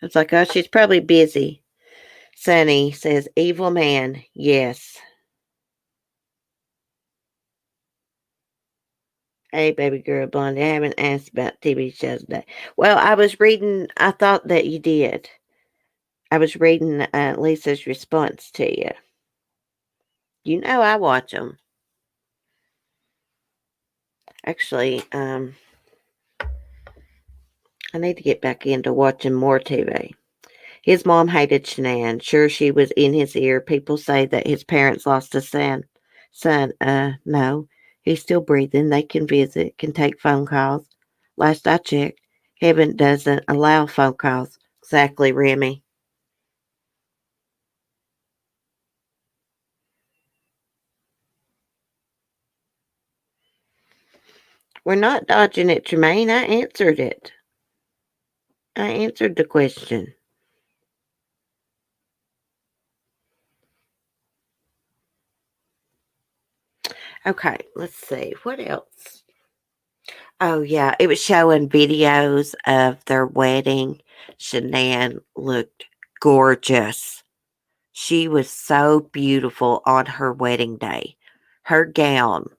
I was like, oh, she's probably busy. Sunny says, evil man. Yes. Hey, baby girl, Blondie. I haven't asked about TV shows today. Well, I thought that you did. I was reading Lisa's response to you. You know I watch them. Actually, I need to get back into watching more TV. His mom hated Shanann. Sure, she was in his ear. People say that his parents lost a son. No. He's still breathing. They can visit, can take phone calls. Last I checked, heaven doesn't allow phone calls. Exactly, Remy. We're not dodging it, Tremaine. I answered it. I answered the question. Okay, let's see. What else? Oh, yeah. It was showing videos of their wedding. Shanann looked gorgeous. She was so beautiful on her wedding day. Her gown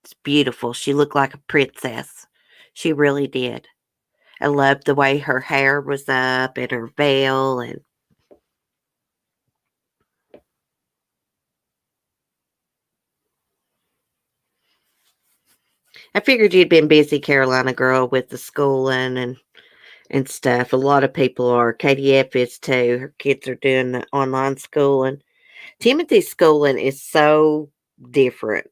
is beautiful. She looked like a princess. She really did. I loved the way her hair was up and her veil, and I figured you'd been busy, Carolina girl, with the schooling and stuff. A lot of people are. KDF is too. Her kids are doing the online schooling. Timothy's schooling is so different.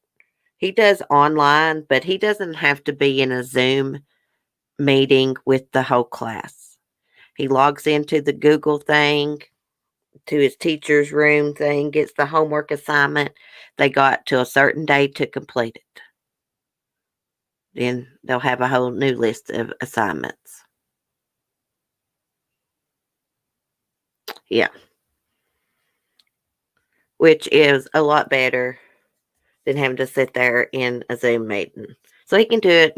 He does online, but he doesn't have to be in a Zoom meeting with the whole class. He logs into the Google thing to his teacher's room thing, gets the homework assignment. They got to a certain day to complete it. Then they'll have a whole new list of assignments. Yeah. Which is a lot better than having to sit there in a Zoom meeting. So he can do it,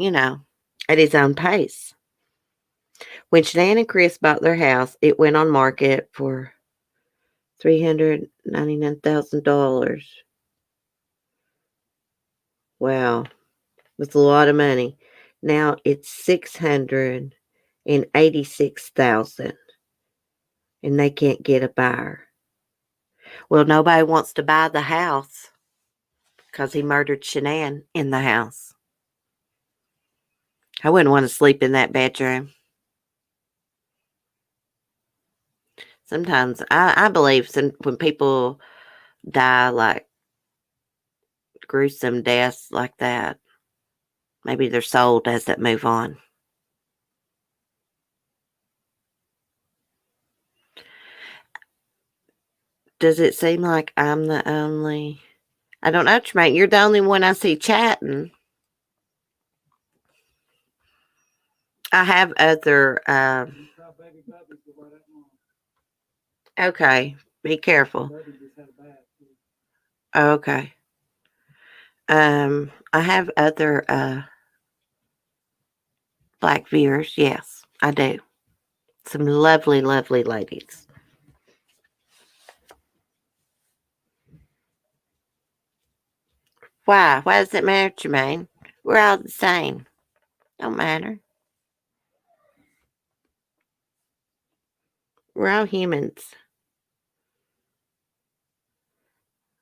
at his own pace. When Shanann and Chris bought their house, it went on market for $399,000. Wow, that's a lot of money. Now it's $686,000, and they can't get a buyer. Well, nobody wants to buy the house because he murdered Shanann in the house. I wouldn't want to sleep in that bedroom. Sometimes I believe when people die like gruesome deaths like that, maybe their soul doesn't move on. Does it seem like I'm the only? I don't know, Tremaine. You're the only one I see chatting. I have other. Okay, be careful. Okay. I have other black viewers. Yes, I do. Some lovely, lovely ladies. Why? Why does it matter, Jermaine? We're all the same. Don't matter. We're all humans.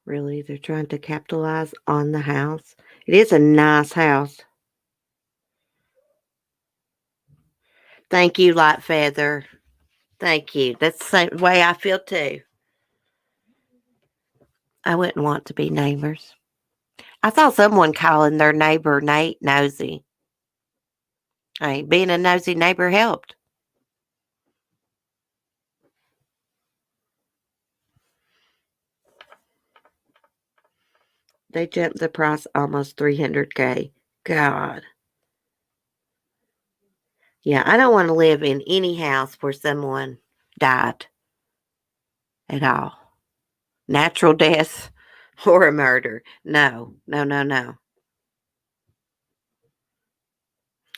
Really, they're trying to capitalize on the house. It is a nice house. Thank you, Light Feather. Thank you. That's the same way I feel too. I wouldn't want to be neighbors. I saw someone calling their neighbor Nate nosy. Hey, being a nosy neighbor helped. They jumped the price almost $300K. God. Yeah, I don't want to live in any house where someone died at all. Natural death or a murder. No, no, no, no.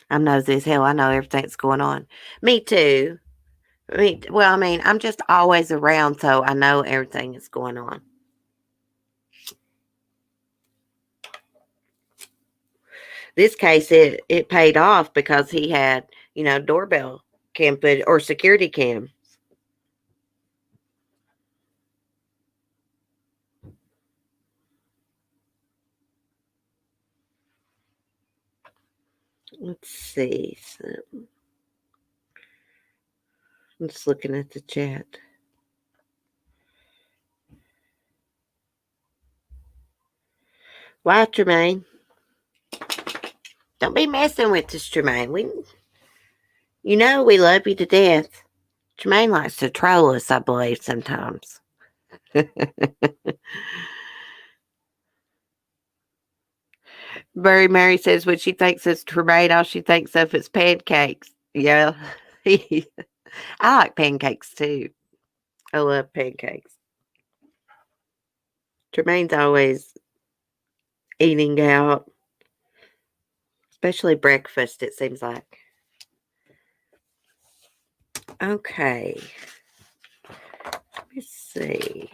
I'm nosy as hell. I know everything that's going on. Me too. I'm just always around, so I know everything that's going on. This case, it paid off because he had, doorbell cam footage or security cam. Let's see. I'm just looking at the chat. Why, Tremaine? Don't be messing with us, Tremaine. We love you to death. Tremaine likes to troll us, I believe, sometimes. Mary Mary says when she thinks it's Tremaine, all she thinks of is pancakes. Yeah. I like pancakes too. I love pancakes. Tremaine's always eating out, especially breakfast, it seems like. Okay. Let me see.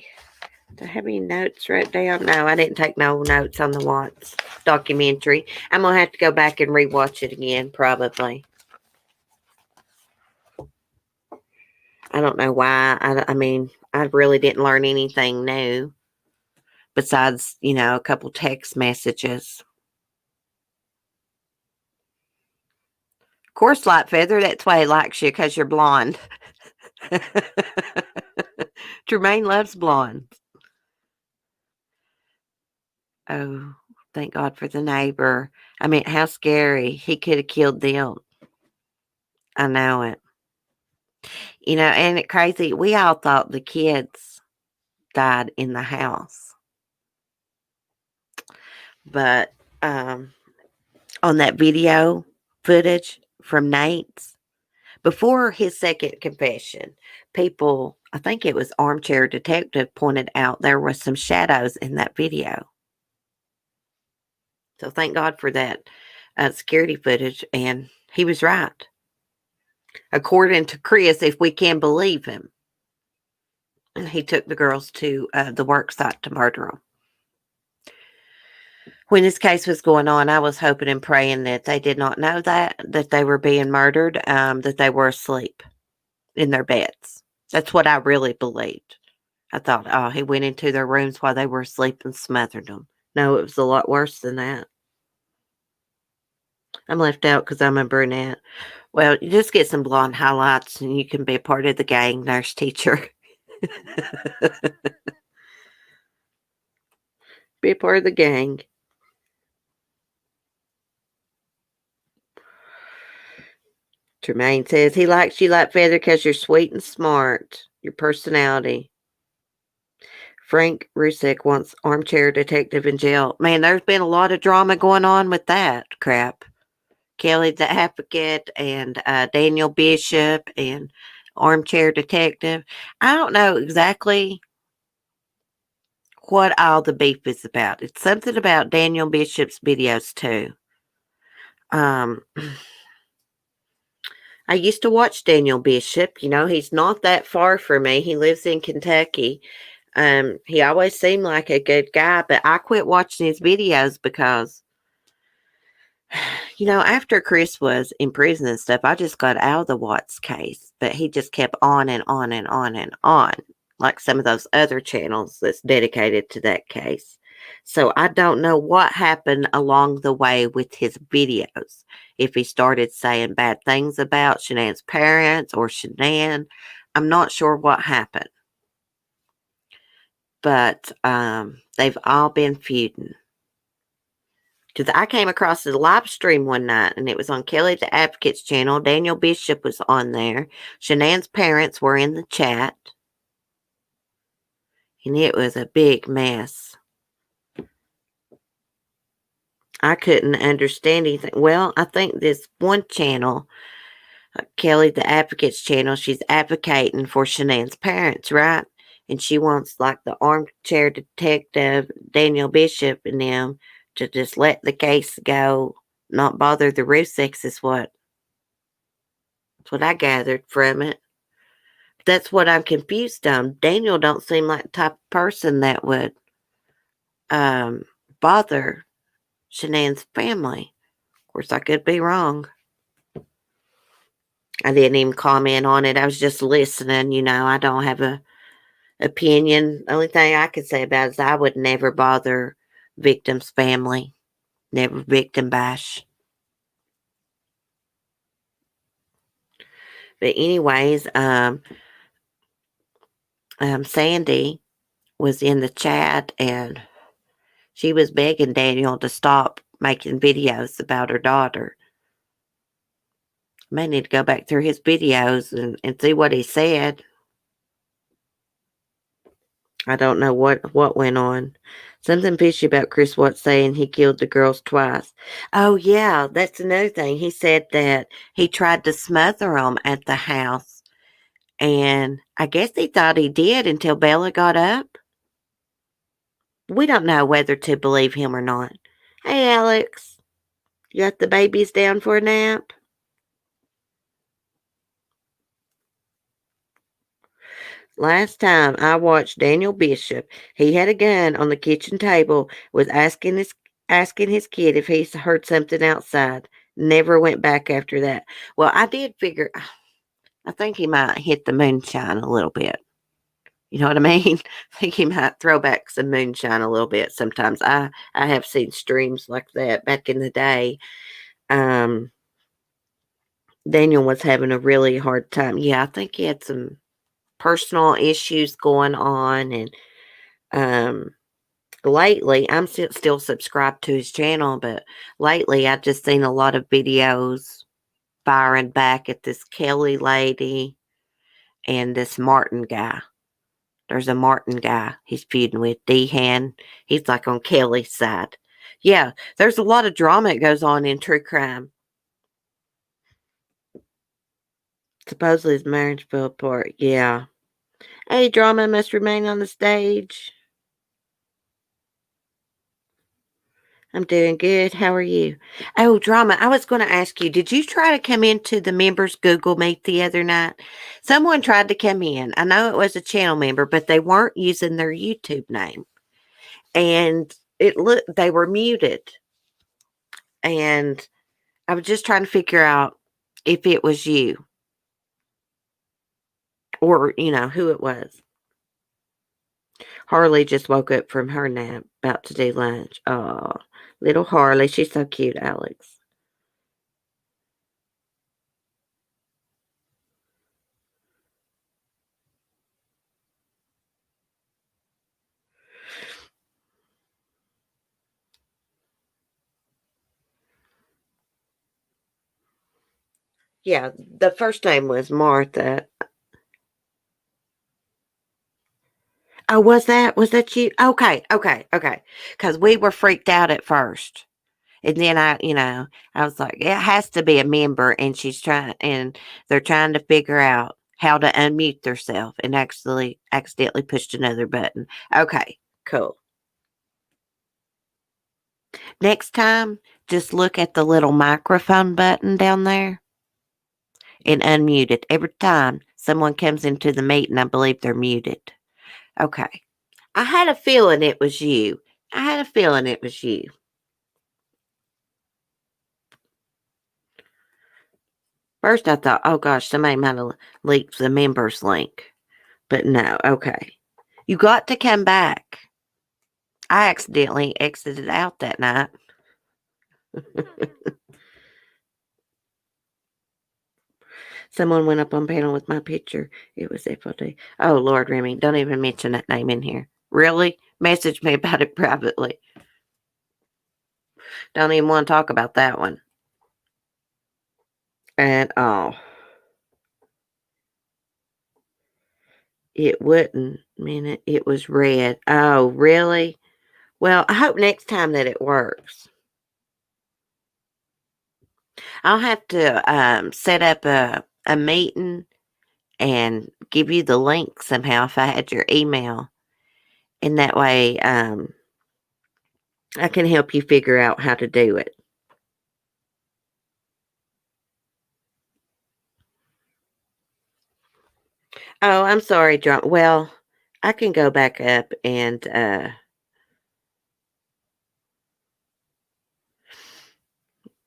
Do I have any notes wrote down? No, I didn't take no notes on the Watts documentary. I'm going to have to go back and rewatch it again, probably. I don't know why. I really didn't learn anything new besides, a couple text messages. Of course, Light Feather, that's why he likes you, because you're blonde. Tremaine loves blondes. Oh, thank God for the neighbor. How scary. He could have killed them. I know it. And it's crazy. We all thought the kids died in the house. But on that video footage from Nate's, before his second confession, people, I think it was Armchair Detective, pointed out there was some shadows in that video. So thank God for that security footage, and he was right. According to Chris, if we can believe him, he took the girls to the work site to murder them. When this case was going on, I was hoping and praying that they did not know that they were being murdered, that they were asleep in their beds. That's what I really believed. I thought, oh, he went into their rooms while they were asleep and smothered them. No, it was a lot worse than that. I'm left out because I'm a brunette. Well, you just get some blonde highlights and you can be a part of the gang, nurse teacher. Be a part of the gang. Tremaine says he likes you like Feather because you're sweet and smart. Your personality. Frank Rusek wants Armchair Detective in jail. Man, there's been a lot of drama going on with that crap. Kelly the Advocate and Daniel Bishop and Armchair Detective. I don't know exactly what all the beef is about. It's something about Daniel Bishop's videos too. I used to watch Daniel Bishop. You know, he's not that far from me. He lives in Kentucky. He always seemed like a good guy, but I quit watching his videos because, you know, after Chris was in prison and stuff, I just got out of the Watts case, but he just kept on and on and on and on, like some of those other channels that's dedicated to that case. So I don't know what happened along the way with his videos. If he started saying bad things about Shanann's parents or Shanann, I'm not sure what happened. But they've all been feuding. Because I came across a live stream one night, and it was on Kelly the Advocate's channel. Daniel Bishop was on there. Shanann's parents were in the chat. And it was a big mess. I couldn't understand anything. Well, I think this one channel, Kelly the Advocate's channel, she's advocating for Shanann's parents, right? And she wants like the Armchair Detective, Daniel Bishop, and them to just let the case go, not bother the Ruseks is what. That's what I gathered from it. That's what I'm confused on. Daniel don't seem like the type of person that would bother Shanann's family. Of course, I could be wrong. I didn't even comment on it. I was just listening. You know, I don't have a opinion. The only thing I could say about it is I would never bother victim's family. Never victim bash. But anyways, Sandy was in the chat and she was begging Daniel to stop making videos about her daughter. May need to go back through his videos and see what he said. I don't know what went on. Something fishy about Chris Watts saying he killed the girls twice. Oh, yeah, that's another thing. He said that he tried to smother them at the house. And I guess he thought he did until Bella got up. We don't know whether to believe him or not. Hey, Alex, you got the babies down for a nap? Last time I watched Daniel Bishop, he had a gun on the kitchen table, was asking his kid if he heard something outside. Never went back after that. Well, I did figure, I think he might hit the moonshine a little bit. You know what I mean? I think he might throw back some moonshine a little bit sometimes. I have seen streams like that back in the day. Daniel was having a really hard time. Yeah, I think he had some personal issues going on, and lately I'm still subscribed to his channel, but lately I've just seen a lot of videos firing back at this Kelly lady and this Martin guy. There's a Martin guy he's feuding with. Dehan. He's like on Kelly's side. Yeah, there's a lot of drama that goes on in true crime. Supposedly his marriage fell apart. Yeah. Hey, drama must remain on the stage. I'm doing good. How are you? Oh, drama. I was going to ask you, did you try to come into the members Google Meet the other night? Someone tried to come in. I know it was a channel member, but they weren't using their YouTube name. And it looked they were muted. And I was just trying to figure out if it was you or, who it was. Harley just woke up from her nap, about to do lunch. Oh, little Harley. She's so cute, Alex. Yeah, the first name was Martha. Oh, was that you? Okay, okay, okay. Because we were freaked out at first. And then I was like, it has to be a member, and they're trying to figure out how to unmute themselves and actually accidentally pushed another button. Okay, cool. Next time, just look at the little microphone button down there and unmute it. Every time someone comes into the meeting, I believe they're muted. Okay. I had a feeling it was you. I had a feeling it was you. First, I thought, oh gosh, somebody might have leaked the members link. But no, okay. You got to come back. I accidentally exited out that night. Someone went up on panel with my picture. It was FOD. Oh, Lord, Remy, don't even mention that name in here. Really? Message me about it privately. Don't even want to talk about that one at all. It wouldn't mean it was red. Oh, really? Well, I hope next time that it works. I'll have to set up a meeting and give you the link somehow if I had your email. And that way I can help you figure out how to do it. Oh, I'm sorry, John. Well, I can go back up and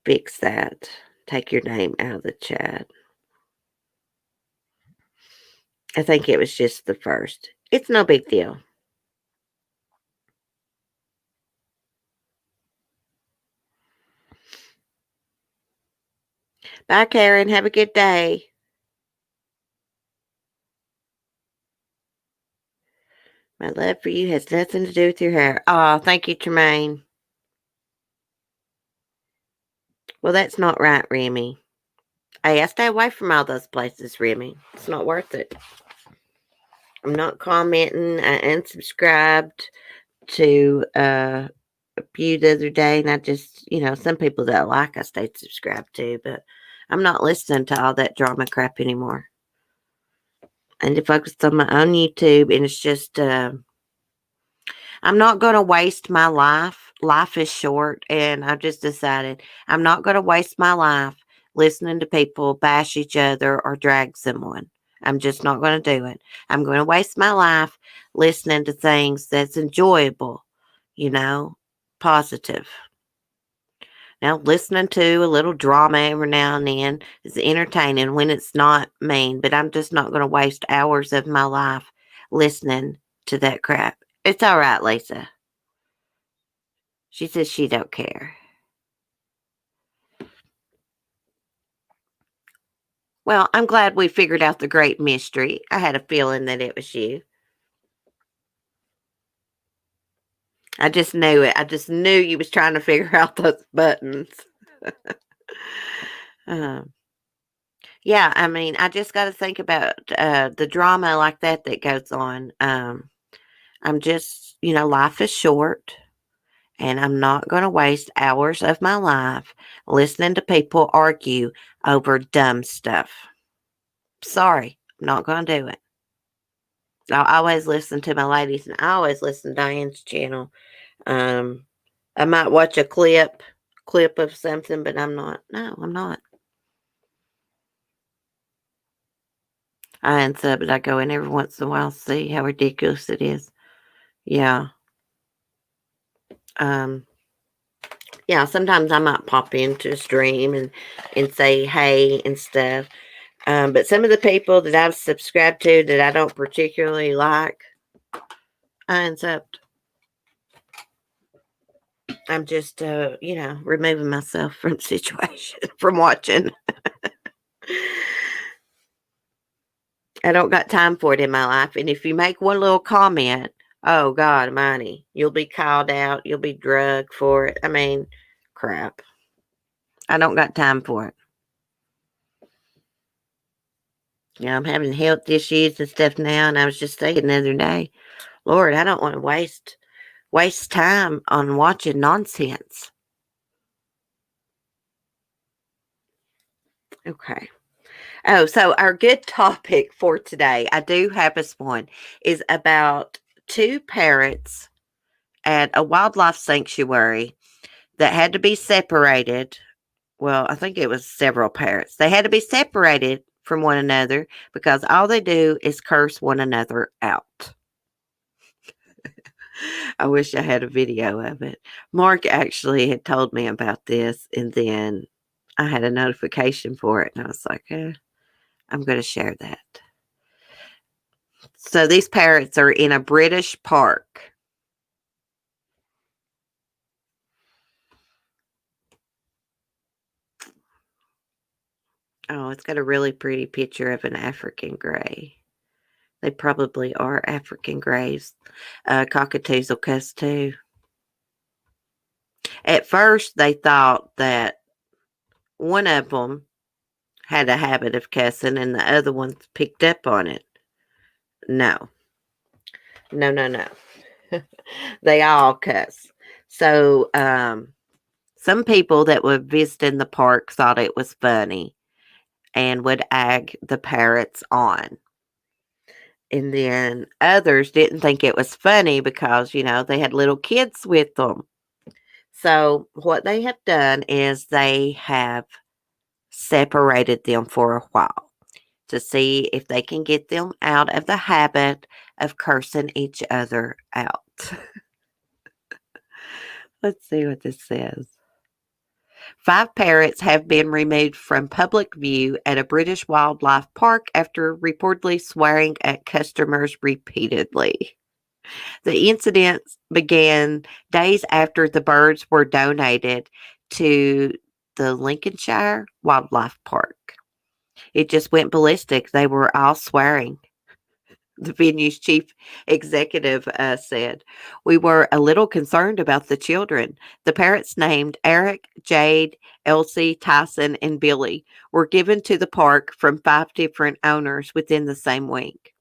fix that. Take your name out of the chat. I think it was just the first. It's no big deal. Bye, Karen. Have a good day. My love for you has nothing to do with your hair. Oh, thank you, Tremaine. Well, that's not right, Remy. Hey, I stay away from all those places, Remy. It's not worth it. I'm not commenting. I unsubscribed to a few the other day, and I just, some people that I like, I stayed subscribed to, but I'm not listening to all that drama crap anymore. And to focus on my own YouTube, and it's just, I'm not going to waste my life. Life is short, and I've just decided I'm not going to waste my life listening to people bash each other or drag someone. I'm just not going to do it. I'm going to waste my life listening to things that's enjoyable, positive. Now, listening to a little drama every now and then is entertaining when it's not mean, but I'm just not going to waste hours of my life listening to that crap. It's all right, Lisa. She says she don't care. Well, I'm glad we figured out the great mystery. I had a feeling that it was you. I just knew it. I just knew you was trying to figure out those buttons. um, Yeah, I mean, I just got to think about the drama like that goes on. I'm just, life is short, and I'm not going to waste hours of my life listening to people argue over dumb stuff. Sorry, I'm not going to do it. I always listen to my ladies, and I always listen to Diane's channel. Um, I might watch a clip of something, but I'm not. No, I'm not. I unsub it. I go in every once in a while, see how ridiculous it is. Yeah. Um, yeah, sometimes I might pop into a stream and say hey and stuff. But some of the people that I've subscribed to that I don't particularly like, I unsub. I'm just, removing myself from the situation, from watching. I don't got time for it in my life. And if you make one little comment, oh God Almighty, you'll be called out, you'll be drugged for it. I mean, crap. I don't got time for it. I'm having health issues and stuff now, and I was just thinking the other day, Lord, I don't want to waste time on watching nonsense. Okay. Oh, so our good topic for today, I do have this one, is about two parrots at a wildlife sanctuary that had to be separated. Well, I think it was several parrots. They had to be separated from one another because all they do is curse one another out. I wish I had a video of it. Mark actually had told me about this, and then I had a notification for it, and I was like, I'm going to share that. So these parrots are in a British park. Oh, it's got a really pretty picture of an African gray. They probably are African grays. Cockatoos will cuss too. At first, they thought that one of them had a habit of cussing and the other ones picked up on it. No, no, no, no. They all cuss. So, some people that were visiting the park thought it was funny and would egg the parrots on. And then others didn't think it was funny because, they had little kids with them. So, what they have done is they have separated them for a while to see if they can get them out of the habit of cursing each other out. Let's see what this says. 5 parrots have been removed from public view at a British wildlife park after reportedly swearing at customers repeatedly. The incident began days after the birds were donated to the Lincolnshire Wildlife Park. It just went ballistic. They were all swearing. The venue's chief executive said, "We were a little concerned about the children. The parrots named Eric, Jade, Elsie, Tyson, and Billy were given to the park from 5 different owners within the same week.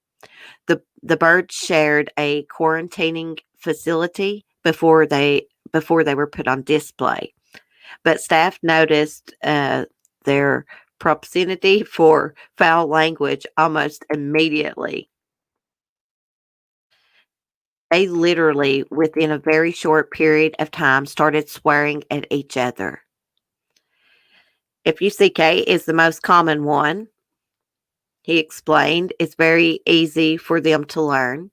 The birds shared a quarantining facility before they were put on display, but staff noticed their propensity for foul language almost immediately. They literally, within a very short period of time, started swearing at each other. FUCK is the most common one. He explained it's very easy for them to learn,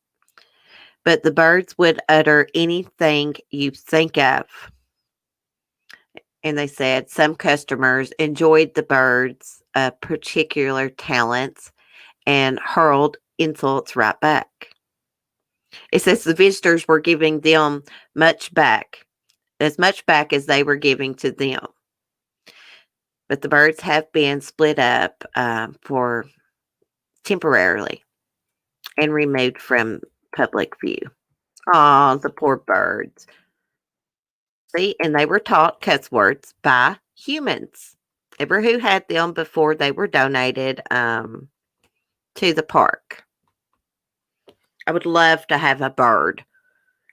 but the birds would utter anything you think of. And they said some customers enjoyed the birds' particular talents and hurled insults right back. It says the visitors were giving them as much back as they were giving to them. But the birds have been split up for temporarily and removed from public view. Oh, the poor birds. See, and they were taught cuss words by humans. Ever who had them before they were donated to the park. I would love to have a bird.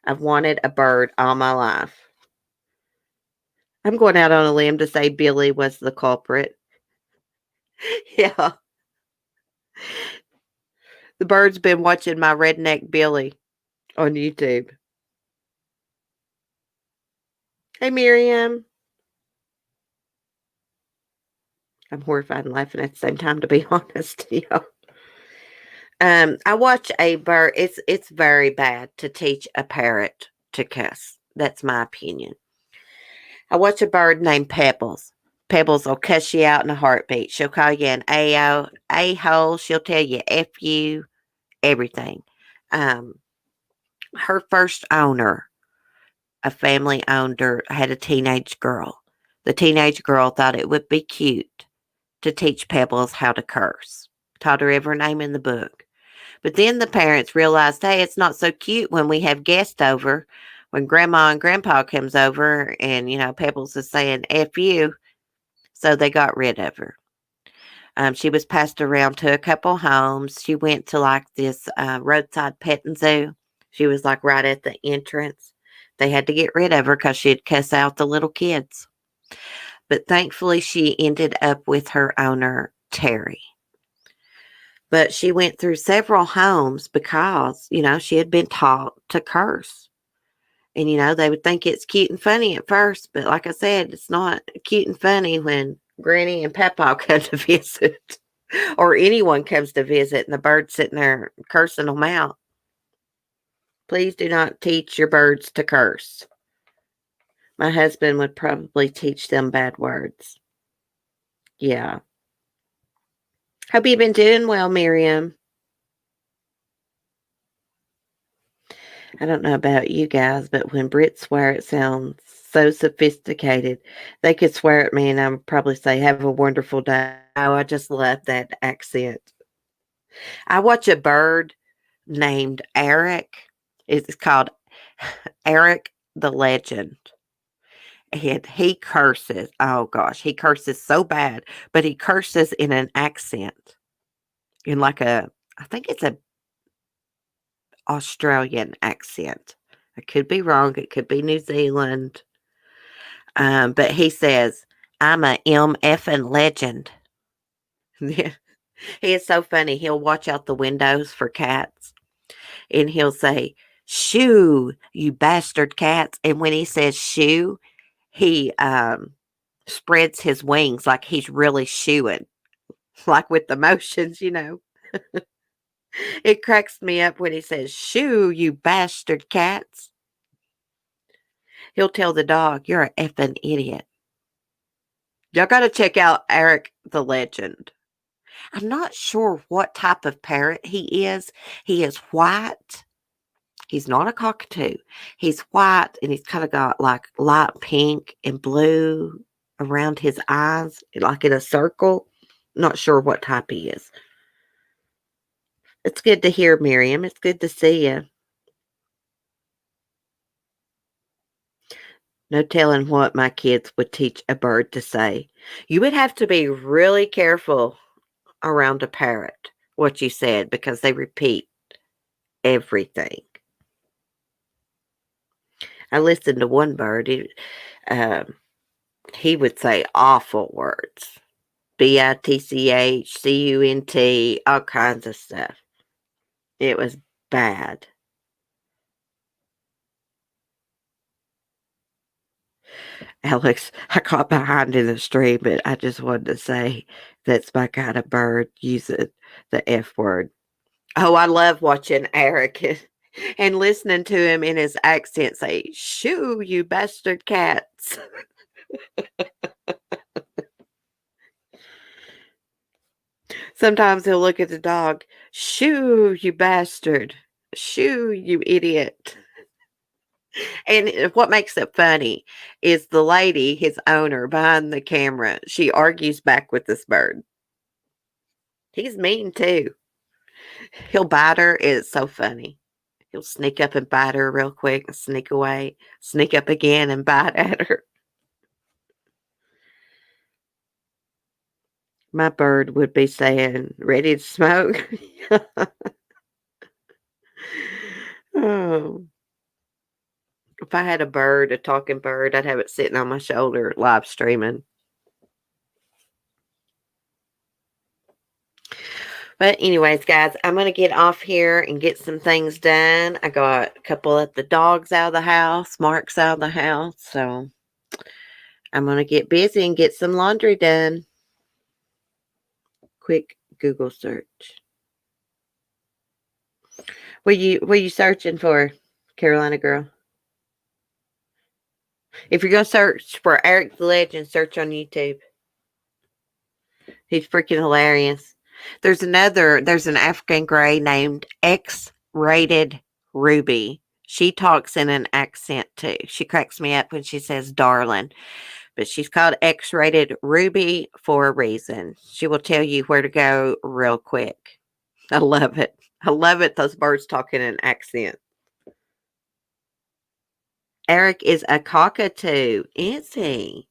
I've wanted a bird all my life. I'm going out on a limb to say Billy was the culprit. Yeah. The bird's been watching my redneck Billy on YouTube. Hey, Miriam. I'm horrified and laughing at the same time, to be honest. Yeah. I watch a bird. It's very bad to teach a parrot to cuss. That's my opinion. I watch a bird named Pebbles. Pebbles will cuss you out in a heartbeat. She'll call you an a-hole. She'll tell you F you, everything. Um, Her first owner, a family owned her, had a teenage girl. The teenage girl thought it would be cute to teach Pebbles how to curse. Taught her every name in the book. But then the parents realized, hey, it's not so cute when we have guests over. When grandma and grandpa comes over and, Pebbles is saying F you. So they got rid of her. She was passed around to a couple homes. She went to like this roadside petting zoo. She was like right at the entrance. They had to get rid of her because she'd cuss out the little kids. But thankfully, she ended up with her owner, Terry. But she went through several homes because, she had been taught to curse. And, they would think it's cute and funny at first. But like I said, it's not cute and funny when Granny and Papa come to visit or anyone comes to visit and the bird's sitting there cursing them out. Please do not teach your birds to curse. My husband would probably teach them bad words. Yeah. Hope you've been doing well, Miriam. I don't know about you guys, but when Brits swear, it sounds so sophisticated. They could swear at me and I would probably say, have a wonderful day. Oh, I just love that accent. I watch a bird named Eric. It's called Eric the Legend. And he curses. Oh gosh, he curses so bad, but he curses in an accent. In like I think it's a Australian accent. I could be wrong. It could be New Zealand. But he says, I'm a MFing legend. Yeah. He is so funny. He'll watch out the windows for cats and he'll say, shoo, you bastard cats. And when he says shoo, he spreads his wings like he's really shooing, like with the motions. It cracks me up when he says, shoo, you bastard cats. He'll tell the dog, you're an effing idiot. Y'all got to check out Eric the Legend. I'm not sure what type of parrot he is. He is white. He's not a cockatoo. He's white and he's kind of got like light pink and blue around his eyes, like in a circle. Not sure what type he is. It's good to hear, Miriam. It's good to see you. No telling what my kids would teach a bird to say. You would have to be really careful around a parrot, what you said, because they repeat everything. I listened to one bird. He would say awful words. BITCH, CUNT, all kinds of stuff. It was bad. Alex, I caught behind in the stream, but I just wanted to say that's my kind of bird using the F word. Oh, I love watching Eric and listening to him in his accent say, shoo, you bastard cats. Sometimes he'll look at the dog, shoo, you bastard. Shoo, you idiot. And what makes it funny is the lady, his owner, behind the camera, she argues back with this bird. He's mean too. He'll bite her. It's so funny. He'll sneak up and bite her real quick and sneak away, sneak up again and bite at her. My bird would be saying, ready to smoke. Oh. If I had a bird, a talking bird, I'd have it sitting on my shoulder live streaming. But anyways, guys, I'm going to get off here and get some things done. I got a couple of the dogs out of the house, Mark's out of the house. So I'm going to get busy and get some laundry done. Quick Google search. What you searching for, Carolina girl? If you're going to search for Eric the Legend, search on YouTube. He's freaking hilarious. There's an African gray named X-Rated Ruby. She talks in an accent too. She cracks me up when she says darling. But she's called X-Rated Ruby for a reason. She will tell you where to go real quick. I love it. I love it. Those birds talk in an accent. Eric is a cockatoo, is he?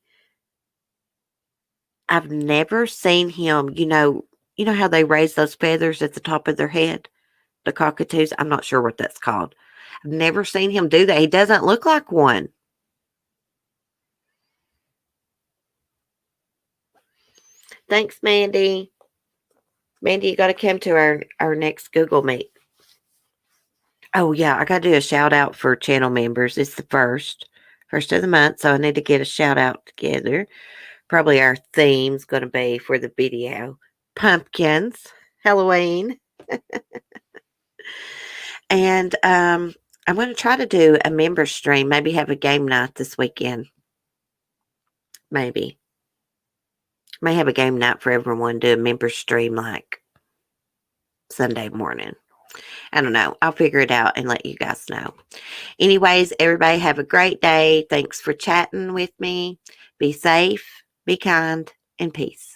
I've never seen him, you know how they raise those feathers at the top of their head? The cockatoos. I'm not sure what that's called. I've never seen him do that. He doesn't look like one. Thanks, Mandy. Mandy, you got to come to our next Google Meet. Oh, yeah, I got to do a shout out for channel members. It's the first of the month, so I need to get a shout out together. Probably our theme's going to be for the video pumpkins, Halloween. And I'm going to try to do a member stream, maybe have a game night this weekend. Maybe. May have a game night for everyone, do a member stream like Sunday morning. I don't know. I'll figure it out and let you guys know. Anyways, everybody have a great day. Thanks for chatting with me. Be safe, be kind, and peace.